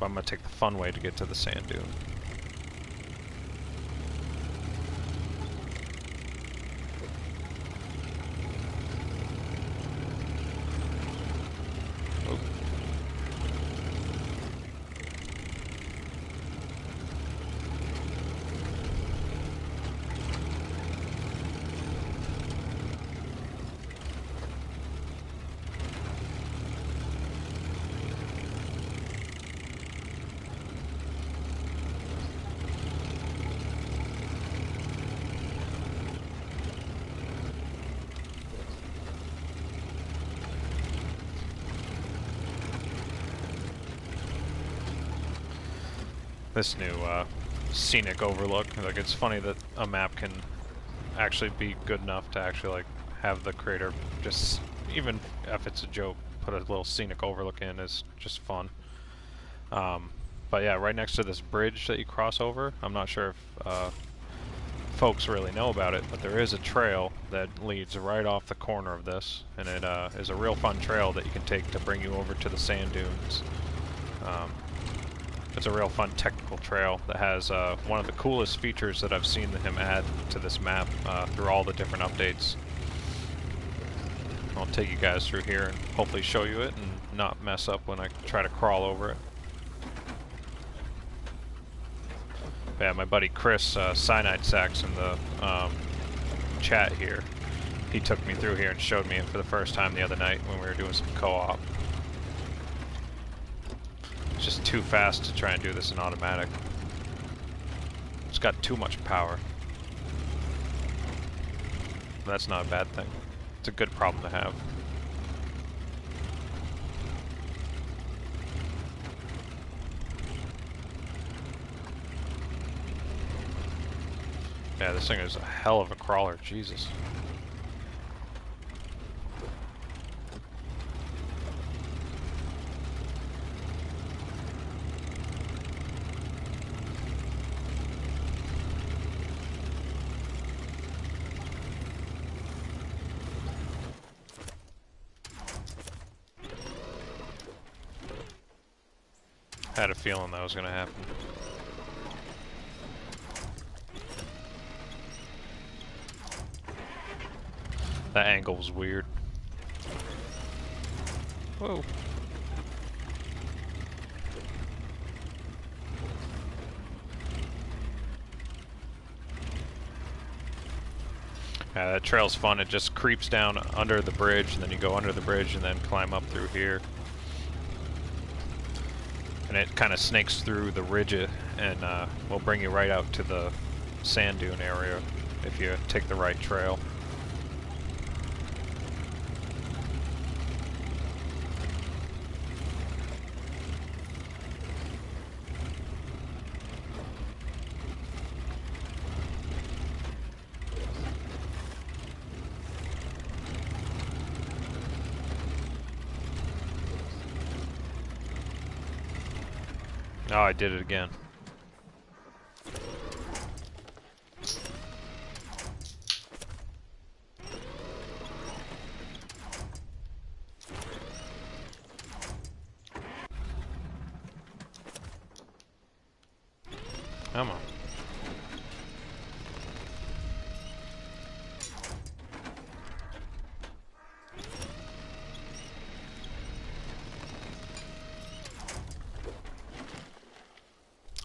But I'm gonna take the fun way to get to the sand dune. This new scenic overlook, like, it's funny that a map can actually be good enough to actually like have the creator just, even if it's a joke, put a little scenic overlook in. Is just fun. But yeah, right next to this bridge that you cross over, I'm not sure if folks really know about it, but there is a trail that leads right off the corner of this, and it is a real fun trail that you can take to bring you over to the sand dunes. It's a real fun technical trail that has one of the coolest features that I've seen him add to this map through all the different updates. I'll take you guys through here and hopefully show you it and not mess up when I try to crawl over it. Yeah, my buddy Chris, Cyanide Sacks, in the chat here, he took me through here and showed me it for the first time the other night when we were doing some co-op. It's just too fast to try and do this in automatic. It's got too much power. That's not a bad thing. It's a good problem to have. Yeah, this thing is a hell of a crawler, Jesus. Had a feeling that was going to happen. That angle was weird. Whoa. Yeah, that trail's fun. It just creeps down under the bridge, and then you go under the bridge and then climb up through here. And it kind of snakes through the ridge and will bring you right out to the sand dune area if you take the right trail. Oh, I did it again. Come on.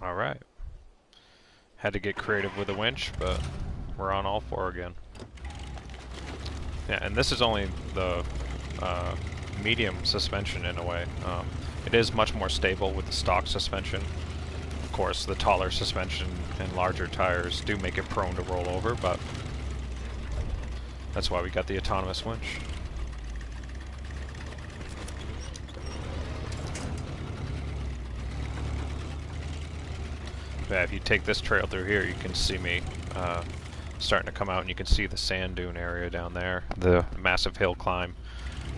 Alright. Had to get creative with the winch, but we're on all four again. Yeah, and this is only the medium suspension in a way. It is much more stable with the stock suspension. Of course, the taller suspension and larger tires do make it prone to roll over, but that's why we got the autonomous winch. Yeah, if you take this trail through here, you can see me starting to come out, and you can see the sand dune area down there, the massive hill climb.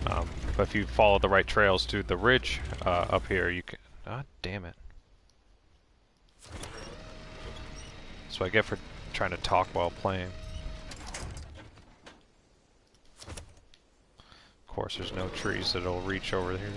But if you follow the right trails to the ridge up here, you can... God damn it. That's what I get for trying to talk while playing. Of course, there's no trees that'll reach over here.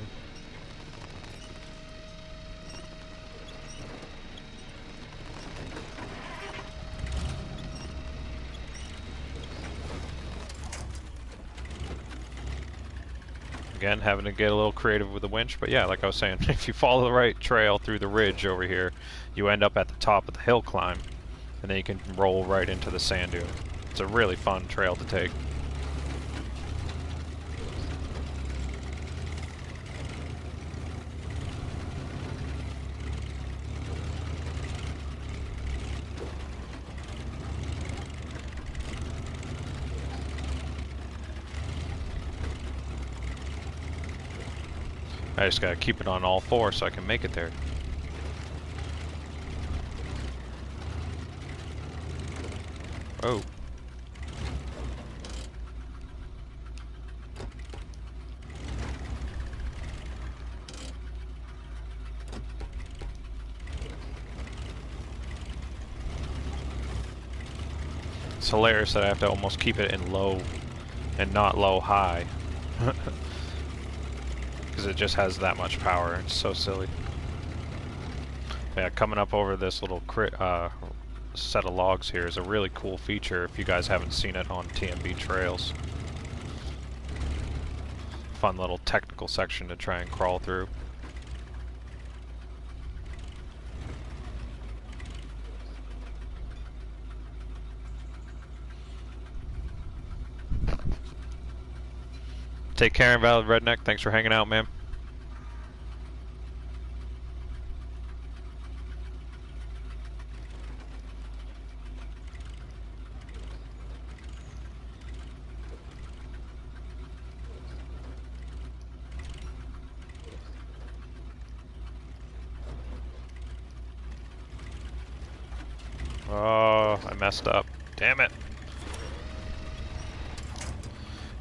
Again, having to get a little creative with the winch, but yeah, like I was saying, if you follow the right trail through the ridge over here, you end up at the top of the hill climb, and then you can roll right into the sand dune. It's a really fun trail to take. I just gotta keep it on all four so I can make it there. Oh. It's hilarious that I have to almost keep it in low and not low high. Because it just has that much power. It's so silly. Yeah, coming up over this little set of logs here is a really cool feature if you guys haven't seen it on TMB trails. Fun little technical section to try and crawl through. Take care, Invalid Redneck. Thanks for hanging out, man. Oh, I messed up. Damn it.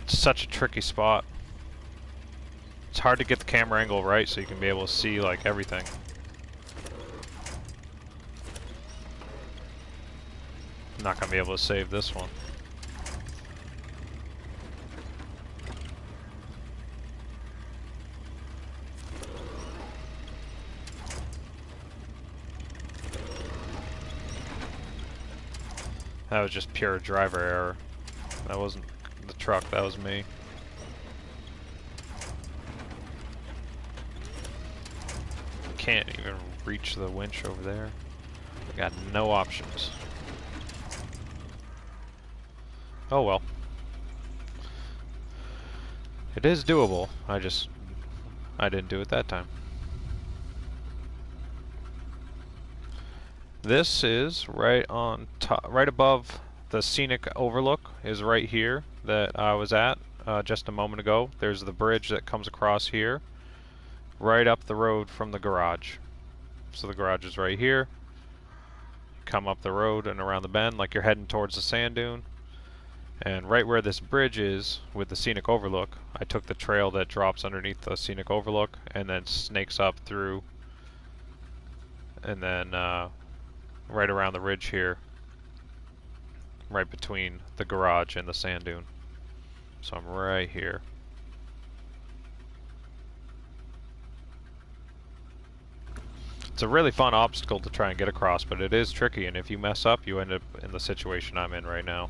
It's such a tricky spot. It's hard to get the camera angle right so you can be able to see like everything. I'm not gonna be able to save this one. That was just pure driver error. That wasn't the truck, that was me. Can't even reach the winch over there. I got no options. Oh well. It is doable. I didn't do it that time. This is right on top, right above the scenic overlook is right here that I was at just a moment ago. There's the bridge that comes across here, right up the road from the garage. So the garage is right here. Come up the road and around the bend like you're heading towards the sand dune. And right where this bridge is with the scenic overlook, I took the trail that drops underneath the scenic overlook and then snakes up through, and then right around the ridge here, right between the garage and the sand dune. So I'm right here. It's a really fun obstacle to try and get across, but it is tricky, and if you mess up, you end up in the situation I'm in right now.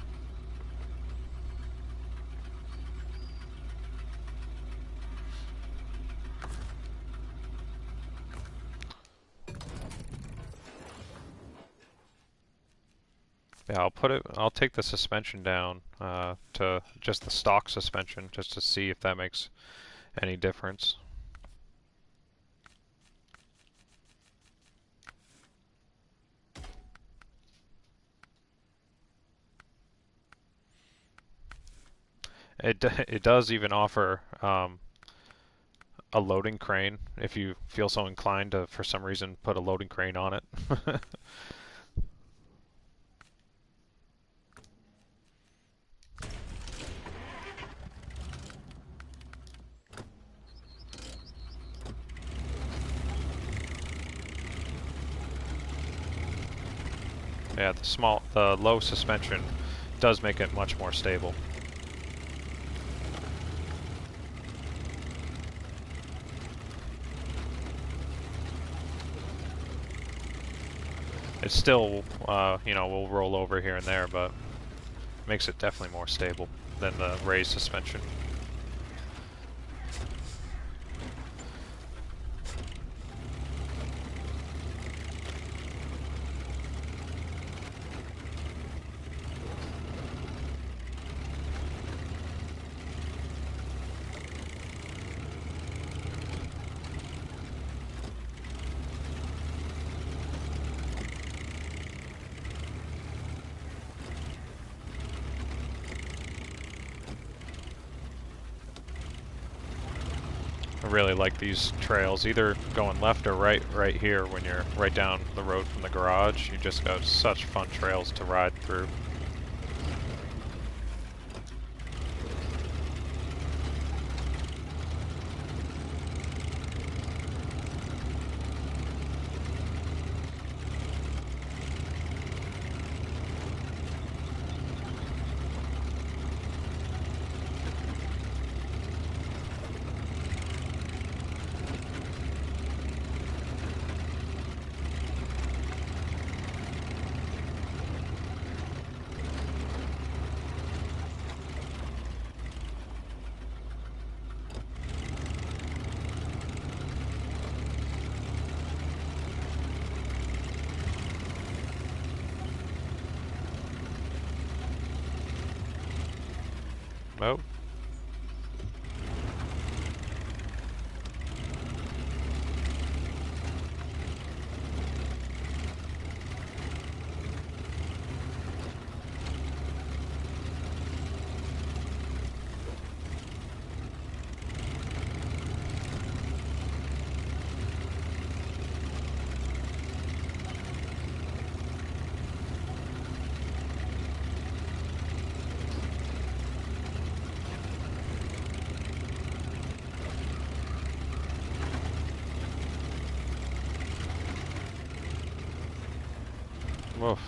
Yeah, I'll take the suspension down to just the stock suspension, just to see if that makes any difference. It does even offer a loading crane if you feel so inclined to, for some reason, put a loading crane on it. Yeah, the low suspension does make it much more stable. It still, will roll over here and there, but makes it definitely more stable than the raised suspension. I really like these trails, either going left or right here when you're right down the road from the garage. You just got such fun trails to ride through. Oh. Woof.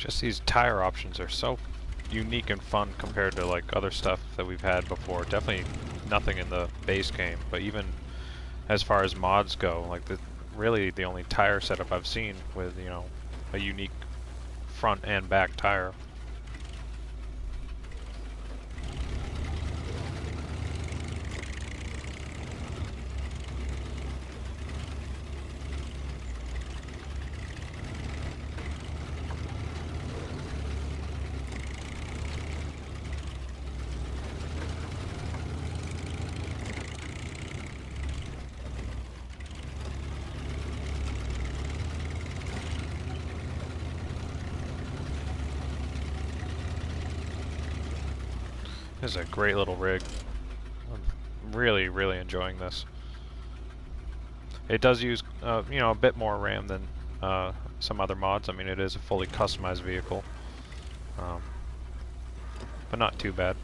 Just these tire options are so unique and fun compared to like other stuff that we've had before. Definitely nothing in the base game, but even as far as mods go, like really the only tire setup I've seen with, you know, a unique front and back tire. This is a great little rig. I'm really, really enjoying this. It does use, you know, a bit more RAM than some other mods. I mean, it is a fully customized vehicle, but not too bad.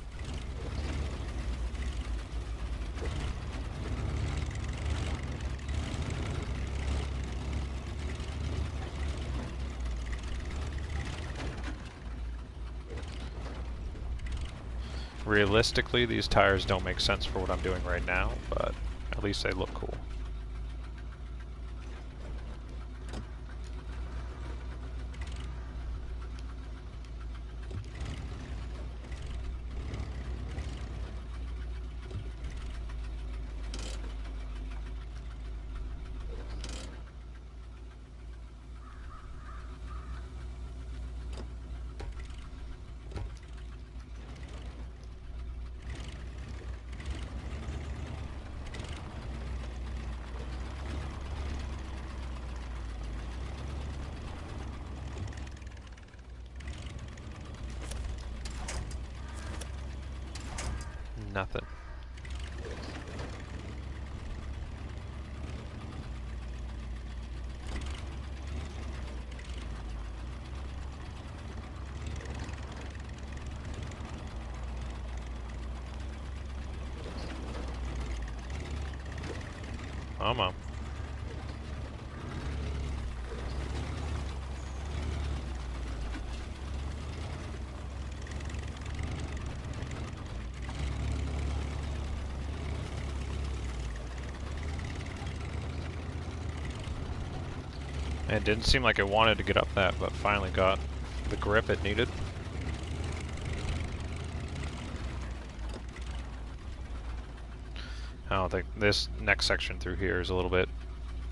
Realistically, these tires don't make sense for what I'm doing right now, but at least they look cool. Nothing. Come on. It didn't seem like it wanted to get up that, but finally got the grip it needed. I don't think this next section through here is a little bit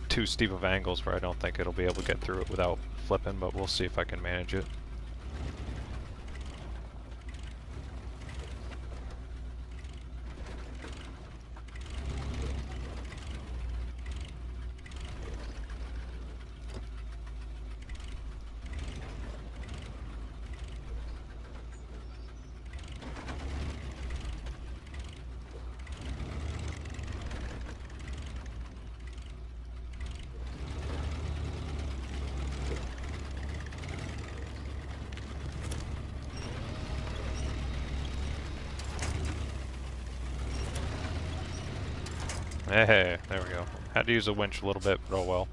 too steep of angles where I don't think it'll be able to get through it without flipping, but we'll see if I can manage it. Hey, there we go. Had to use a winch a little bit, but oh well.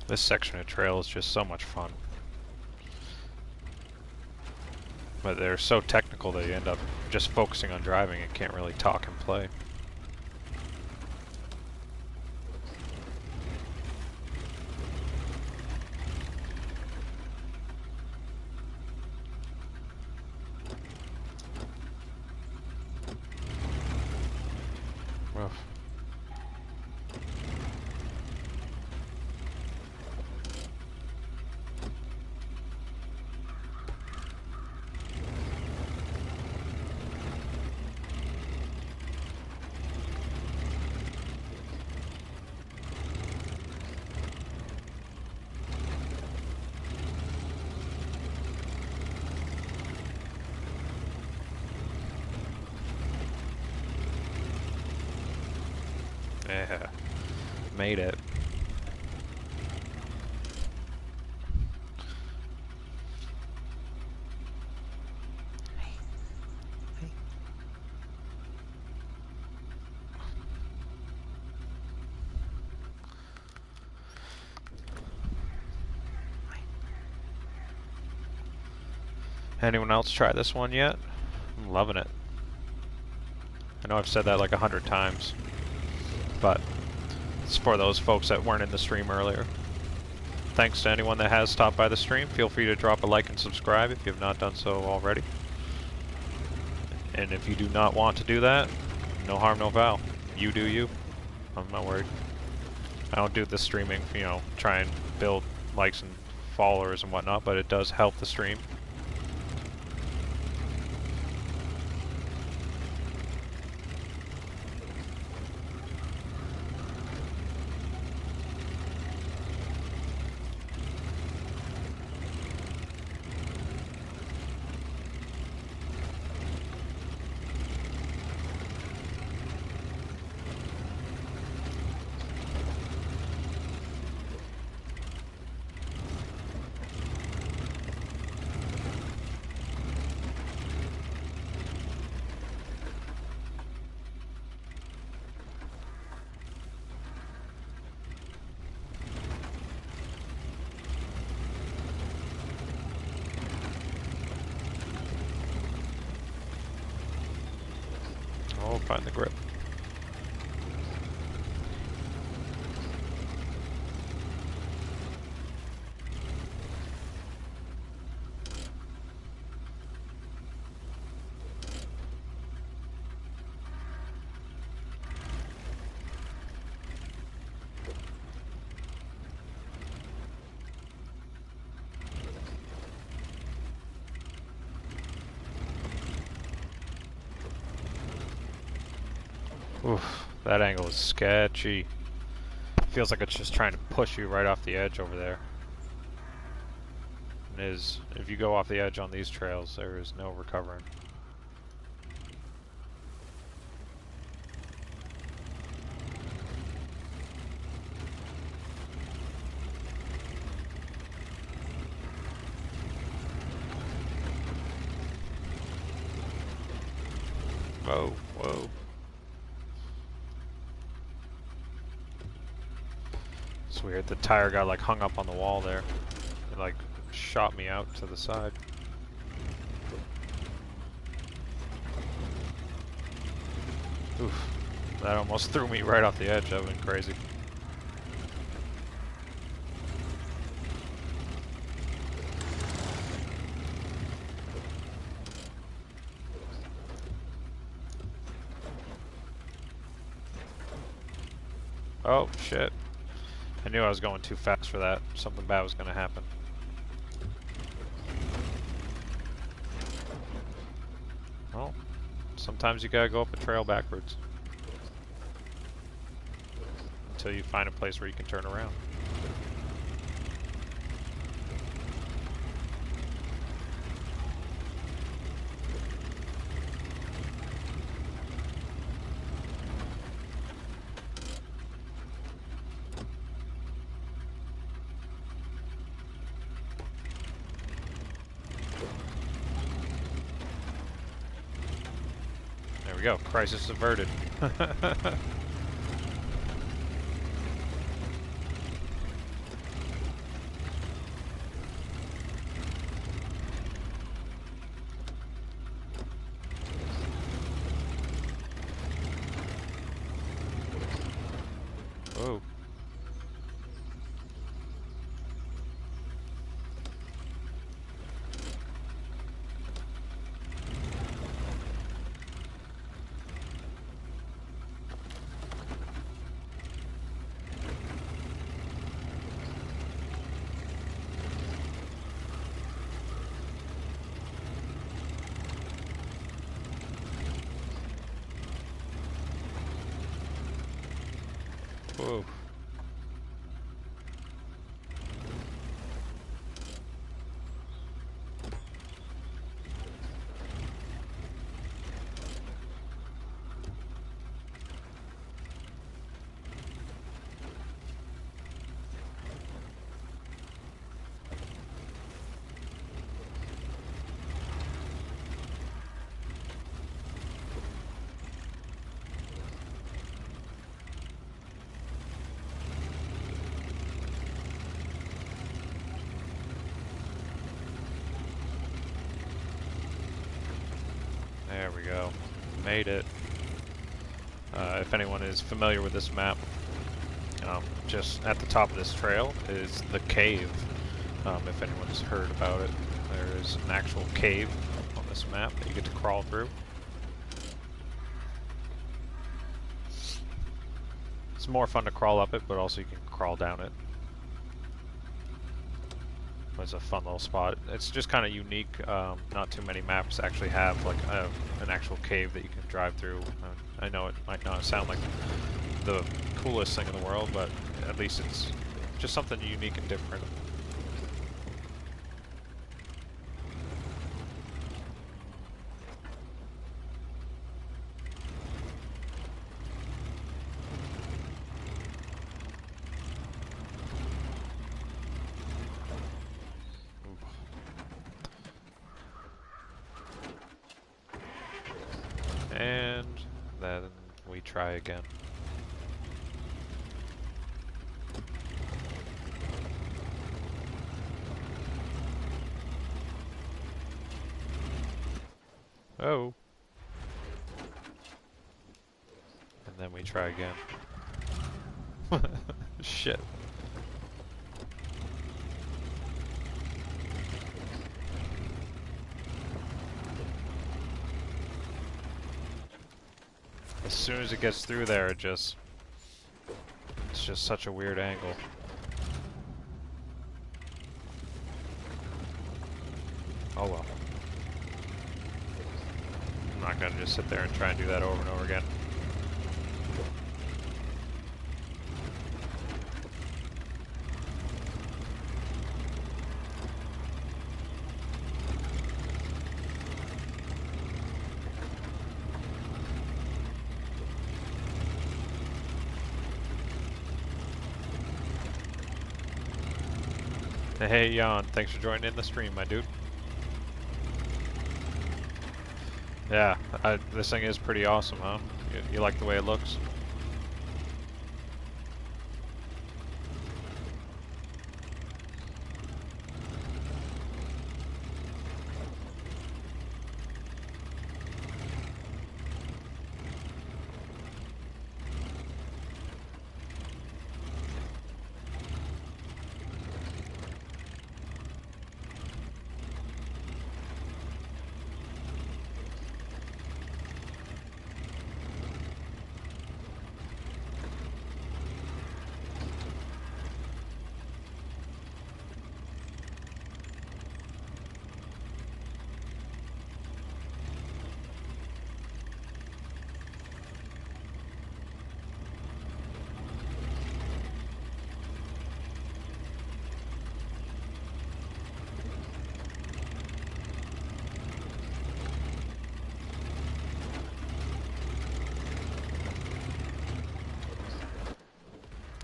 This section of trail is just so much fun. But they're so technical that you end up just focusing on driving and can't really talk and play. Rough. Yeah, made it. Anyone else try this one yet? I'm loving it. I know I've said that like 100 times, but it's for those folks that weren't in the stream earlier. Thanks to anyone that has stopped by the stream. Feel free to drop a like and subscribe if you have not done so already. And if you do not want to do that, no harm, no foul. You do you. I'm not worried. I don't do the streaming, you know, try and build likes and followers and whatnot, but it does help the stream. Oh, find the grip. Oof, that angle is sketchy. Feels like it's just trying to push you right off the edge over there. And if you go off the edge on these trails, there is no recovering. Whoa, whoa. It's weird, the tire got like hung up on the wall there. It like shot me out to the side. Oof, that almost threw me right off the edge, that would have been crazy. Oh, shit. I knew I was going too fast for that. Something bad was going to happen. Well, sometimes you gotta go up a trail backwards. Until you find a place where you can turn around. There we go, crisis averted. There we go. Made it. If anyone is familiar with this map, just at the top of this trail is the cave. If anyone's heard about it, there is an actual cave on this map that you get to crawl through. It's more fun to crawl up it, but also you can crawl down it. It's a fun little spot. It's just kind of unique. Not too many maps actually have like an actual cave that you can drive through. I know it might not sound like the coolest thing in the world, but at least it's just something unique and different. And then we try again. Oh. And then we try again. Shit. As soon as it gets through there, it's just such a weird angle. Oh well. I'm not gonna just sit there and try and do that over and over again. Hey Jan, thanks for joining in the stream, my dude. Yeah, this thing is pretty awesome, huh? You like the way it looks?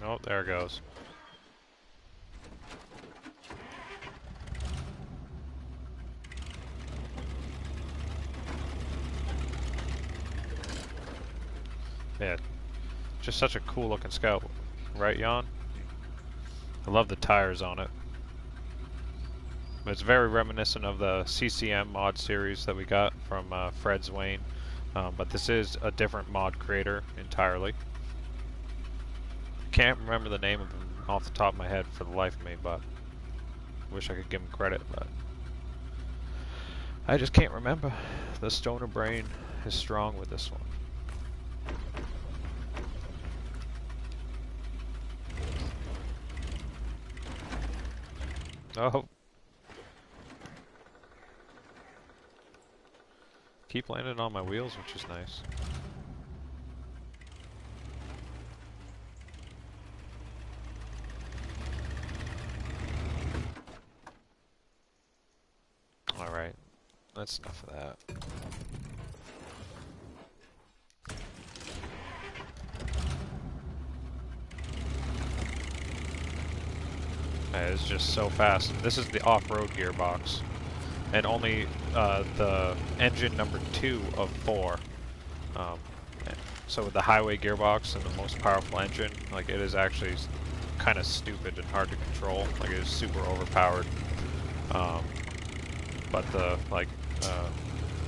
Oh, there it goes. Yeah, just such a cool looking Scout, right, Jan? I love the tires on it. It's very reminiscent of the CCM mod series that we got from Fred's Wayne, but this is a different mod creator entirely. Can't remember the name of him off the top of my head for the life of me, but wish I could give him credit, but I just can't remember. The stoner brain is strong with this one. Oh. Keep landing on my wheels, which is nice. Alright, that's enough of that. It's just so fast. This is the off-road gearbox, and only the engine number 2 of 4. So with the highway gearbox and the most powerful engine, like, it is actually kind of stupid and hard to control. Like, it is super overpowered. But the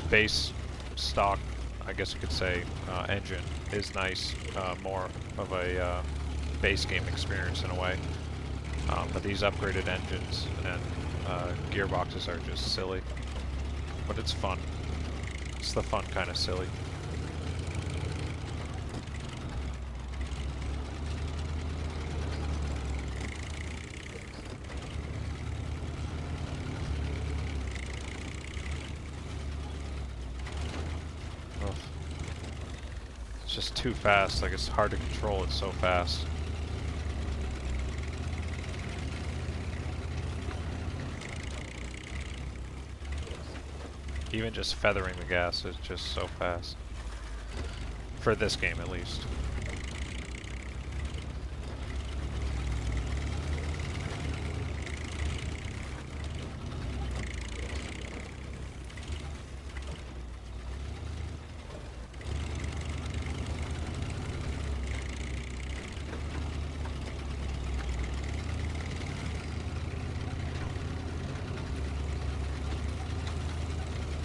base stock, I guess you could say, engine is nice, more of a base game experience in a way. But these upgraded engines and gearboxes are just silly. But it's fun. It's the fun kind of silly. Ugh. It's just too fast, like it's hard to control it so fast. Even just feathering the gas is just so fast. For this game, at least.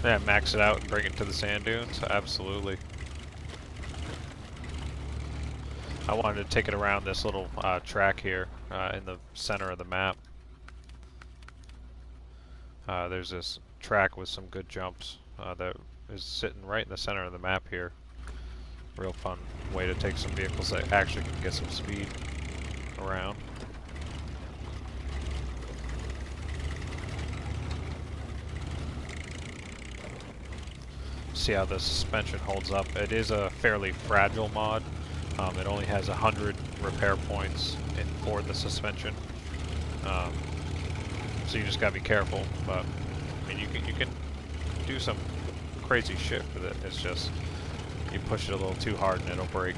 Yeah, max it out and bring it to the sand dunes? Absolutely. I wanted to take it around this little track here in the center of the map. There's this track with some good jumps that is sitting right in the center of the map here. Real fun way to take some vehicles that actually can get some speed around. See how the suspension holds up. It is a fairly fragile mod. It only has 100 repair points for the suspension, so you just gotta be careful. But I mean, you can do some crazy shit with it. It's just you push it a little too hard and it'll break.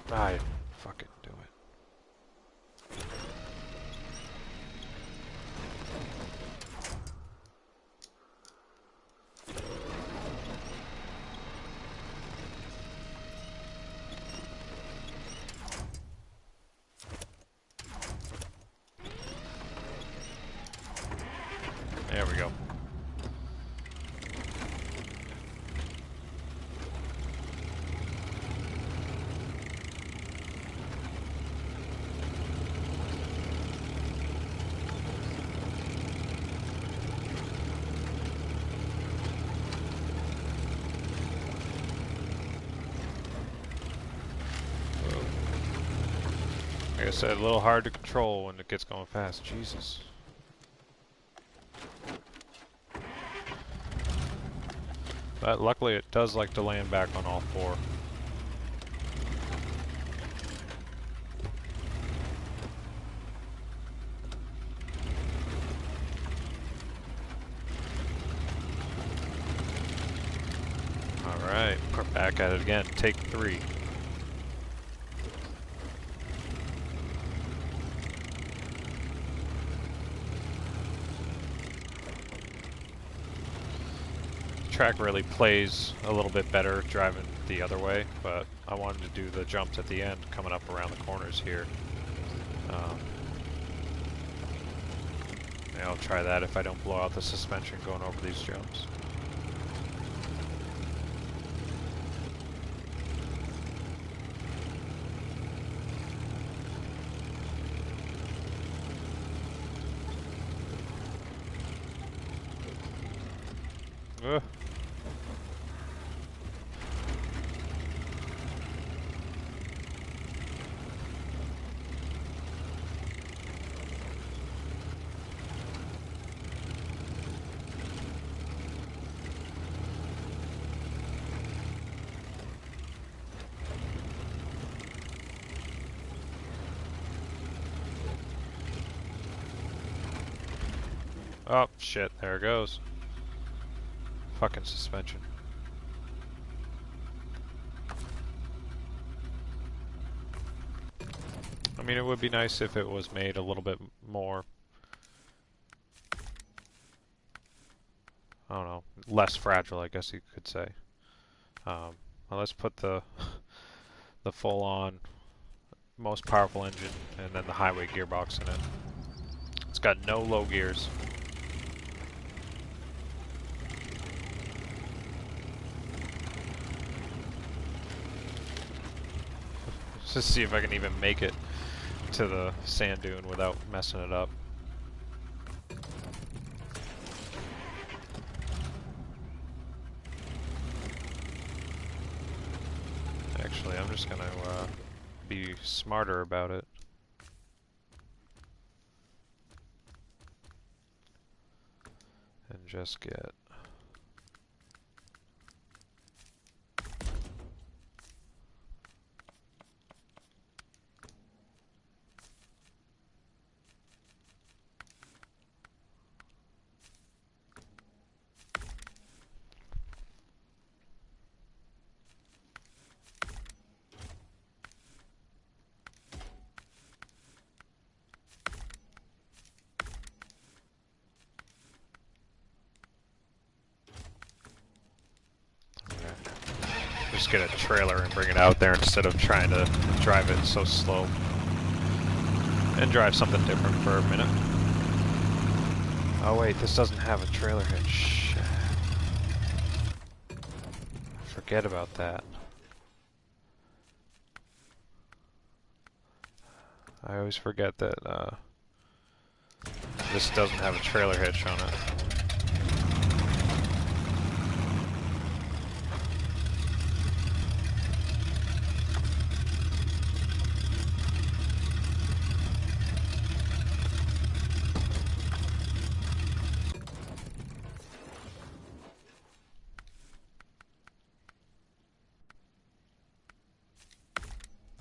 I fucking do it. There we go. Like I said, a little hard to control when it gets going fast. Jesus. But luckily it does like to land back on all four. Alright, we're back at it again. Take 3. Track really plays a little bit better driving the other way, but I wanted to do the jumps at the end coming up around the corners here. Yeah, I'll try that if I don't blow out the suspension going over these jumps. Ugh. Oh, shit, there it goes. Fucking suspension. I mean, it would be nice if it was made a little bit more, I don't know, less fragile, I guess you could say. Well, let's put the the full-on, most powerful engine, and then the highway gearbox in it. It's got no low gears. Just see if I can even make it to the sand dune without messing it up. Actually, I'm just gonna be smarter about it. And just get... Just get a trailer and bring it out there instead of trying to drive it so slow. And drive something different for a minute. Oh wait, this doesn't have a trailer hitch. Shit. Forget about that. I always forget that this doesn't have a trailer hitch on it.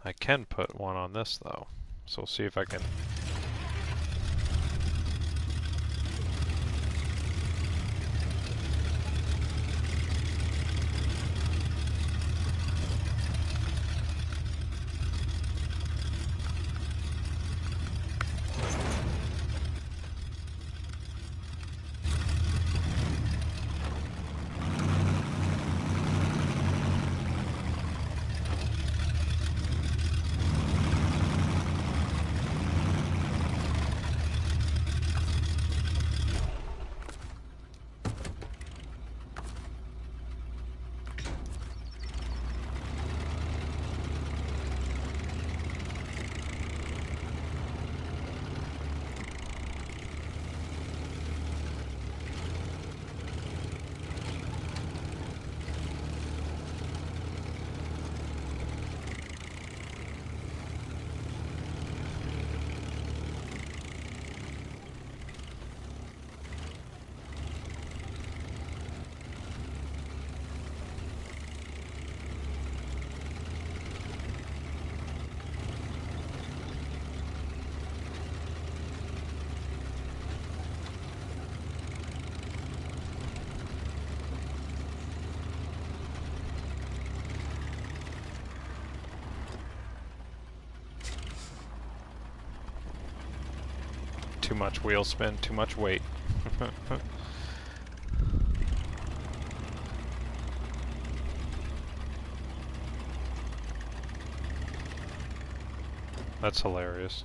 I can put one on this though, so we'll see if I can. Too much wheel spin, too much weight. That's hilarious.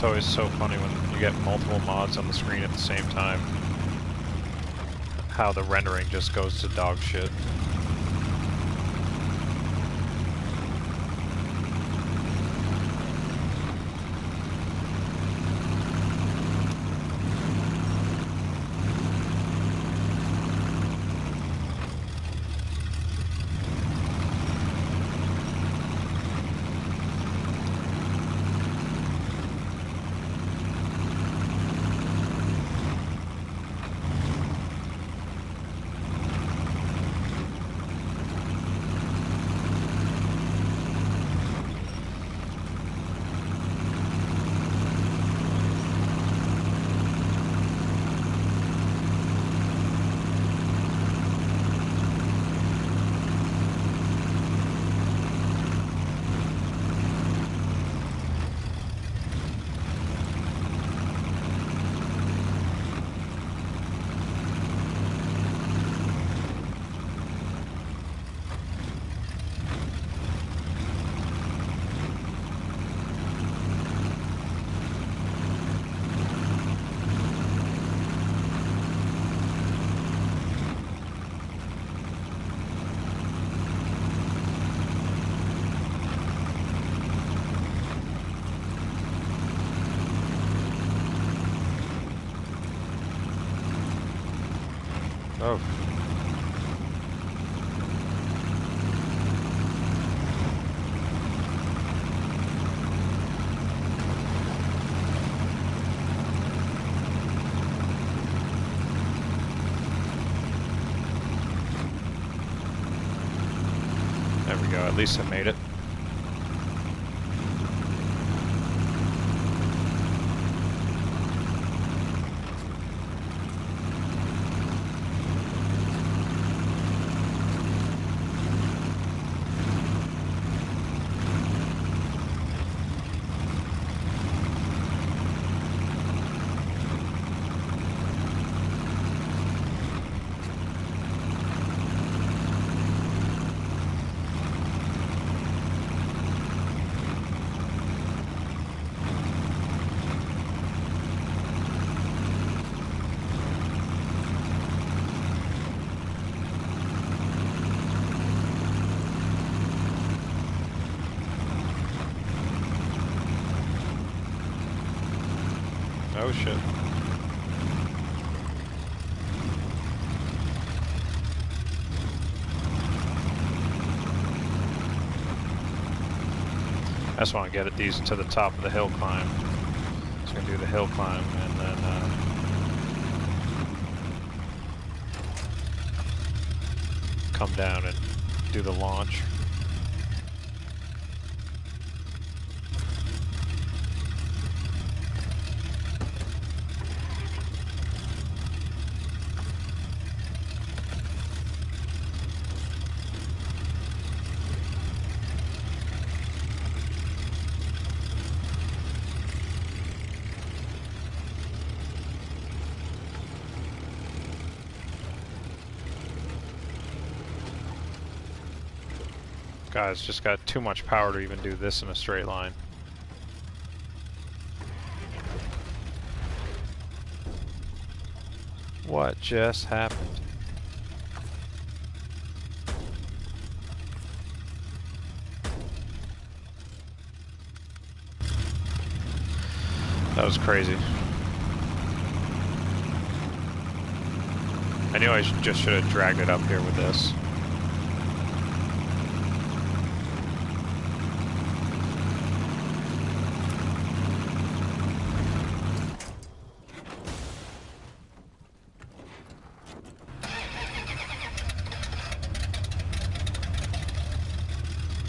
It's always so funny when you get multiple mods on the screen at the same time. How the rendering just goes to dog shit. Oh. There we go, at least I made it. Oh shit. I just want to get at these to the top of the hill climb. Just gonna do the hill climb and then come down and do the launch. Guys, just got too much power to even do this in a straight line. What just happened? That was crazy. I knew I just should have dragged it up here with this.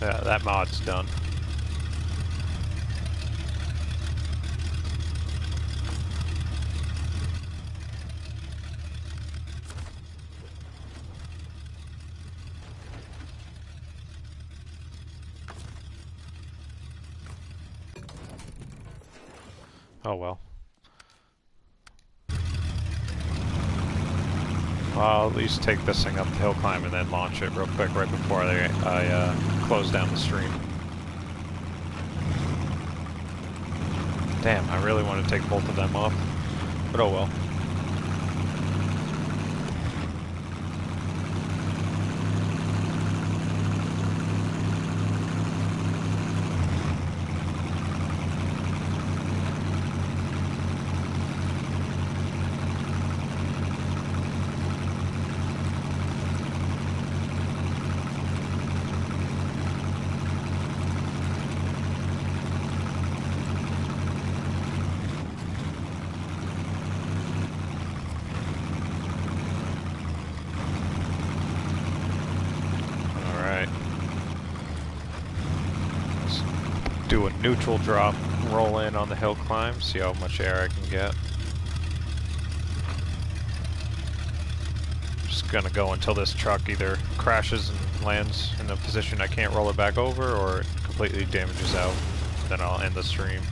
Yeah, that mod's done. Oh well. I'll at least take this thing up the hill climb and then launch it real quick right before I close down the stream. Damn, I really want to take both of them off, but oh well. Do a neutral drop, roll in on the hill climb, see how much air I can get. Just gonna go until this truck either crashes and lands in a position I can't roll it back over, or it completely damages out. Then I'll end the stream.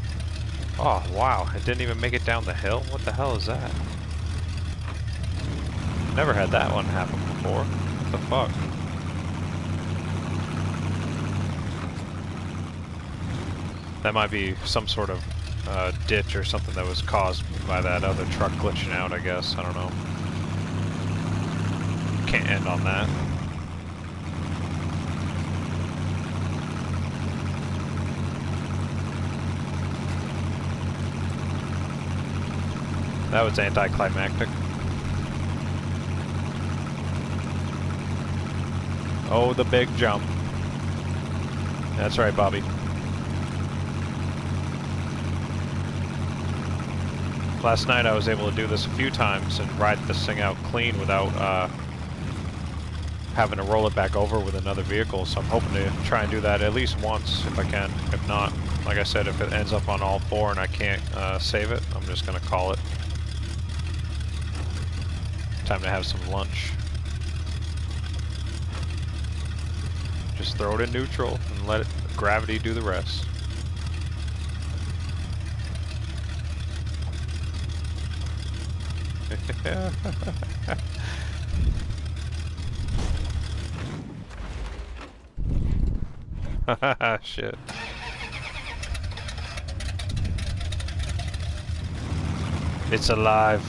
Oh wow, it didn't even make it down the hill? What the hell is that? Never had that one happen before. What the fuck? That might be some sort of ditch or something that was caused by that other truck glitching out, I guess. I don't know. Can't end on that. That was anticlimactic. Oh, the big jump. That's right, Bobby. Last night I was able to do this a few times and ride this thing out clean without having to roll it back over with another vehicle, so I'm hoping to try and do that at least once if I can. If not, like I said, if it ends up on all four and I can't save it, I'm just going to call it. Time to have some lunch. Just throw it in neutral and let gravity do the rest. Shit. It's alive.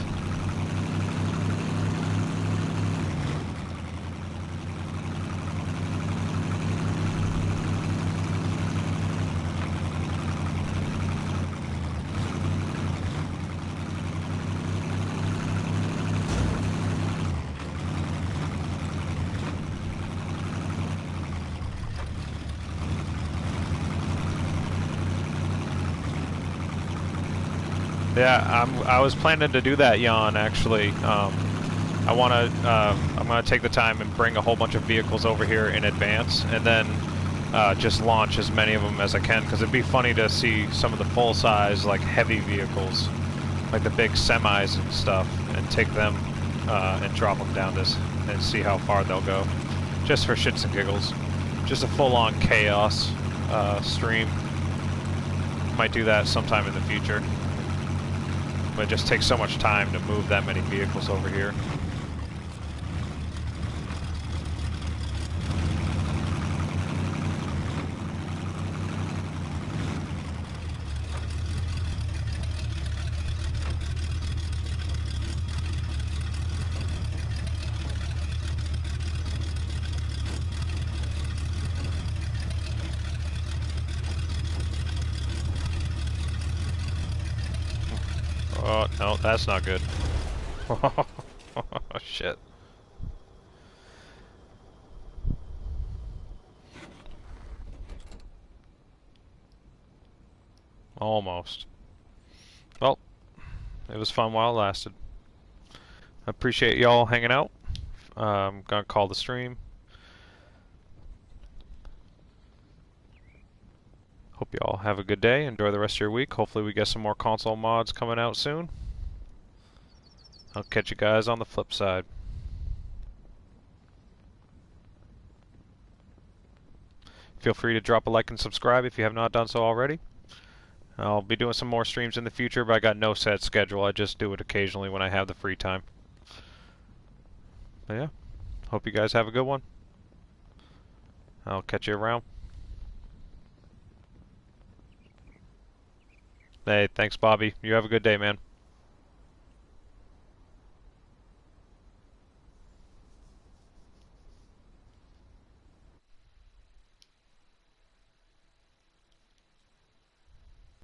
Yeah, I was planning to do that, Jan, actually. I'm gonna take the time and bring a whole bunch of vehicles over here in advance, and then just launch as many of them as I can, because it'd be funny to see some of the full-size, like, heavy vehicles, like the big semis and stuff, and take them and drop them down this, and see how far they'll go. Just for shits and giggles. Just a full-on chaos stream. Might do that sometime in the future. But it just takes so much time to move that many vehicles over here. Oh, no, that's not good. Oh, shit. Almost. Well, it was fun while it lasted. I appreciate y'all hanging out. I'm gonna call the stream. Hope you all have a good day. Enjoy the rest of your week. Hopefully we get some more console mods coming out soon. I'll catch you guys on the flip side. Feel free to drop a like and subscribe if you have not done so already. I'll be doing some more streams in the future, but I got no set schedule. I just do it occasionally when I have the free time. But yeah, hope you guys have a good one. I'll catch you around. Hey, thanks, Bobby. You have a good day, man.